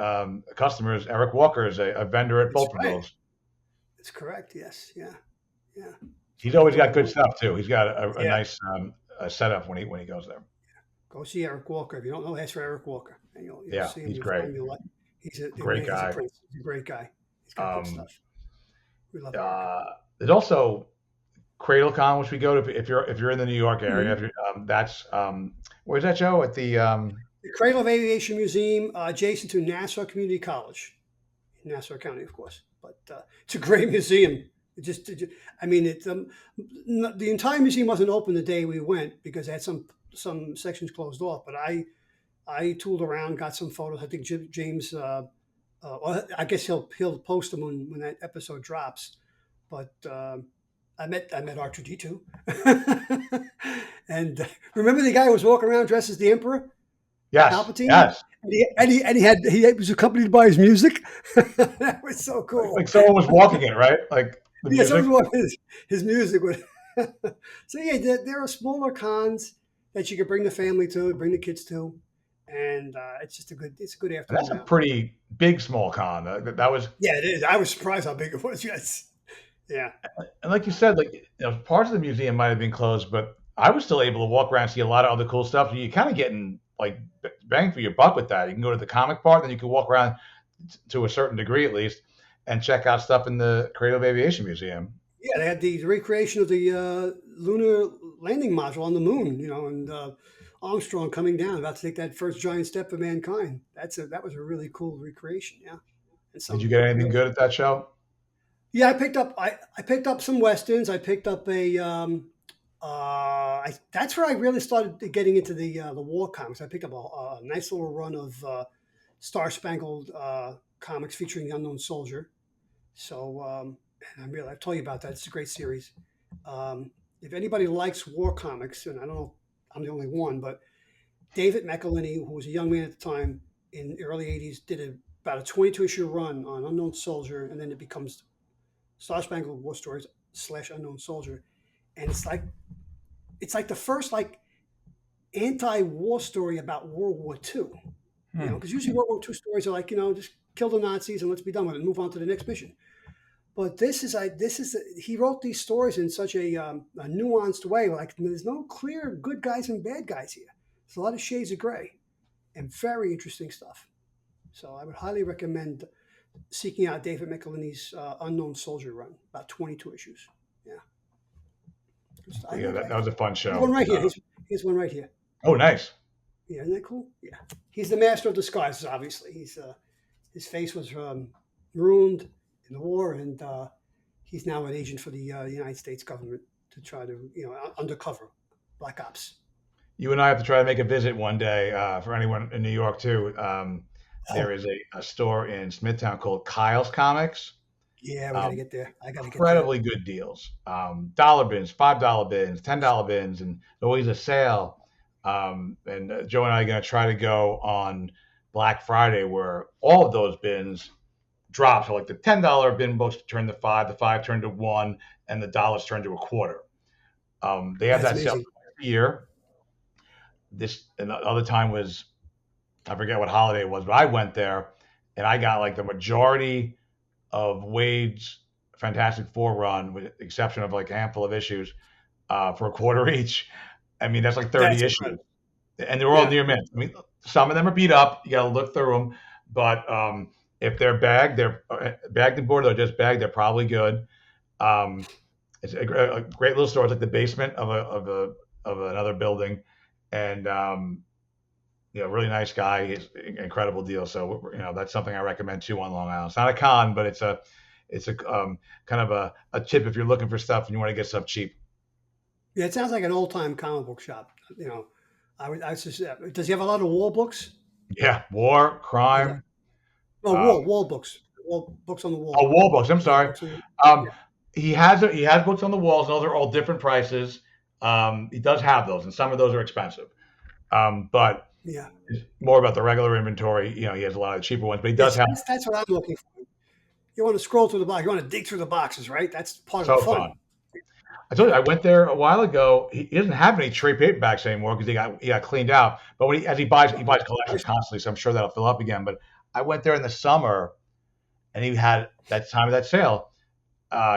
customers, Eric Walker, is a vendor at That's both of right. those. That's correct. Yes. Yeah. Yeah. So He's we'll always do a got good little. stuff too. He's got a Yeah. nice setup when he goes there. Go see Eric Walker. If you don't know, ask for Eric Walker, and you'll Yeah, see him. he's You'll great. find you'll like. He's a Great he's a guy. prince. He's a great guy. He's got good Um, stuff. We love Eric. there's also CradleCon, which we go to if you're in the New York area. Mhm. If that's where's that, Joe? At the The Cradle of Aviation Museum, adjacent to Nassau Community College, in Nassau County, of course. But it's a great museum. I mean, the entire museum wasn't open the day we went because they had some sections closed off. But I tooled around, got some photos. I think James, well, I guess he'll post them when that episode drops. But I met R2D2, and remember the guy who was walking around dressed as the Emperor? yes, Palpatine, yes. and he was accompanied by his music. That was so Like cool. someone was walking it, right? Like the Yeah, music. someone walked his music with. So yeah, there are smaller cons that you could bring the family to, bring the kids to, and it's a good And that's afternoon a out. pretty big small con. That was, Yeah, it is. I was surprised how big it was. Yes. Yeah. and like you said, like parts of the museum might have been closed, but I was still able to walk around and see a lot of other cool stuff. You kind of getting like bang for your buck with that. You can go to the comic part, then you can walk around to a certain degree at least, and check out stuff in the Cradle of Aviation Museum. Yeah, they had the recreation of the lunar landing module on the moon, and Armstrong coming down, about to take that first giant step for mankind. That was a really cool recreation, yeah. And Did you some get anything real, good at that show? yeah. I picked up some westerns. I picked up a that's where I really started getting into the war comics. I picked up a nice little run of Star Spangled comics featuring the Unknown Soldier. So and I've told you about that. It's a great series. If anybody likes war comics, and I don't know, I'm the only one, but David McElhinney, who was a young man at the time in the early '80s, did about a 22 issue run on Unknown Soldier, and then it becomes Star Spangled War Stories / Unknown Soldier, and it's like the first like anti-war story about World War II. Because usually World War II stories are like, just kill the Nazis and let's be done with it and move on to the next mission. But he wrote these stories in such a nuanced way. Like there's no clear good guys and bad guys here. There's a lot of shades of gray and very interesting stuff. So I would highly recommend seeking out David McElhinney's Unknown Soldier run, about 22 issues. Yeah. Yeah, that was a fun show. Here's one right here. Here's one right here. Oh, nice. Yeah, isn't that cool? Yeah. He's the master of disguises, obviously. His face was ruined in the war, and he's now an agent for the United States government to try to, undercover Black Ops. You and I have to try to make a visit one day for anyone in New York, too. There is a store in Smithtown called Kyle's Comics. Yeah, we got to get there. I got to get there. Incredibly good deals. Dollar bins, $5 bins, $10 bins, and always a sale. And Joe and I are going to try to go on Black Friday where all of those bins drop. So like the $10 bin books turn to $5, the $5 turn to $1, and the dollars turn to $0.25. They have that sale every year. And the other time was, I forget what holiday it was, but I went there and I got like the majority of Wade's Fantastic Four run, with the exception of like a handful of issues, for $0.25 each. I mean, that's like 30 issues. Incredible. And they're all near mint. I mean, some of them are beat up. You got to look through them. But if they're bagged and boarded, they're just bagged, they're probably good. It's a great little store. It's like the basement of another building. And really nice guy. He's an incredible deal. So that's something I recommend too on Long Island. It's not a con, but it's a kind of a tip if you're looking for stuff and you want to get stuff cheap. Yeah, it sounds like an old time comic book shop. Does he have a lot of war books? Yeah, war, crime. Wall books. Wall books on the wall. Oh, wall books. I'm sorry. He has books on the walls. Those are all different prices. He does have those, and some of those are expensive. But yeah, it's more about the regular inventory. He has a lot of cheaper ones, but he does have. That's what I'm looking for. You want to scroll through the box. You want to dig through the boxes, right? That's part of the fun. I told you, I went there a while ago. He doesn't have any trade paperbacks anymore because he got cleaned out. But he buys collections constantly, so I'm sure that'll fill up again. But I went there in the summer, and he had that time of that sale.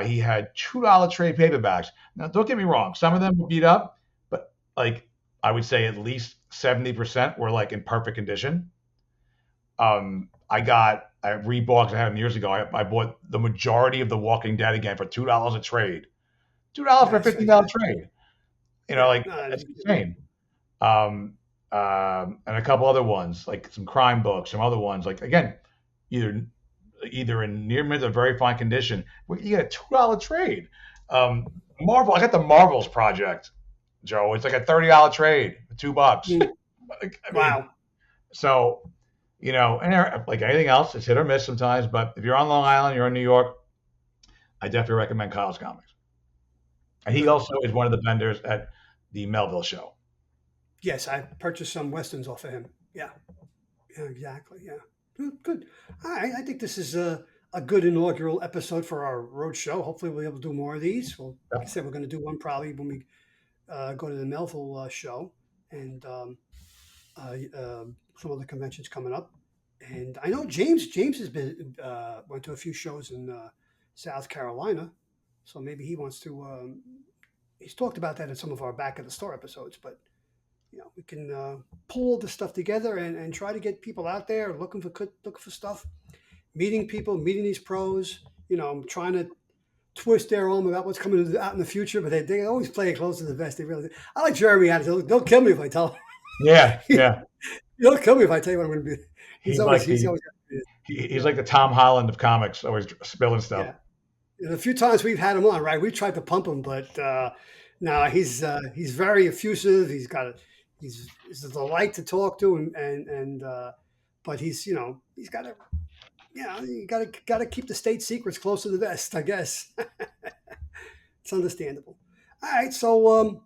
He had $2 trade paperbacks. Now, don't get me wrong; some of them were beat up, but like I would say at least 70% were like in perfect condition. I rebought because I had them years ago. I bought the majority of The Walking Dead again for $2 a trade. $2 for a $15 trade. That's insane. And a couple other ones, like some crime books, some other ones, like again, either in near mint or very fine condition. You get a $2 trade. Marvel, I got the Marvels Project, Joe. It's like a $30 trade for $2. Wow. So, and like anything else, it's hit or miss sometimes. But if you're on Long Island, you're in New York, I definitely recommend Kyle's Comics. And he also is one of the vendors at the Melville show. Yes, I purchased some Westerns off of him. Yeah, exactly. Yeah, good. All right, I think this is a good inaugural episode for our road show. Hopefully we'll be able to do more of these. Well, like I said, we're going to do one probably when we go to the Melville show and some other conventions coming up. And I know James has been went to a few shows in South Carolina. So maybe he wants to. He's talked about that in some of our Back of the Store episodes, but we can pull all this stuff together and try to get people out there looking for stuff, meeting people, meeting these pros. Trying to twist their arm about what's coming out in the future, but they always play it close to the vest. They really do. I like Jeremy Adams. Don't kill me if I tell him. Yeah. Don't kill me if I tell you what I'm going to be. He's like the Tom Holland of comics, always spilling stuff. Yeah. And a few times we've had him on, right? We tried to pump him, but no, he's very effusive. He's a delight to talk to, but he's got to, you got to keep the state secrets close to the vest, I guess. It's understandable. All right, so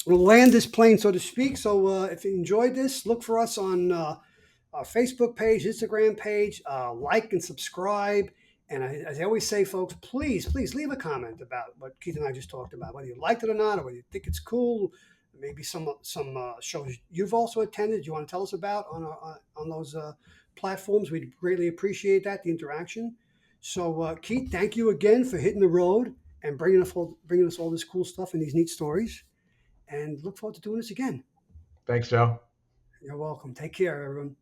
we'll land this plane, so to speak. So if you enjoyed this, look for us on our Facebook page, Instagram page, like and subscribe. And as I always say, folks, please leave a comment about what Keith and I just talked about, whether you liked it or not, or whether you think it's cool, maybe some shows you've also attended. You want to tell us about on those platforms? We'd greatly appreciate that, the interaction. So, Keith, thank you again for hitting the road and bringing us all this cool stuff and these neat stories. And look forward to doing this again. Thanks, Joe. You're welcome. Take care, everyone.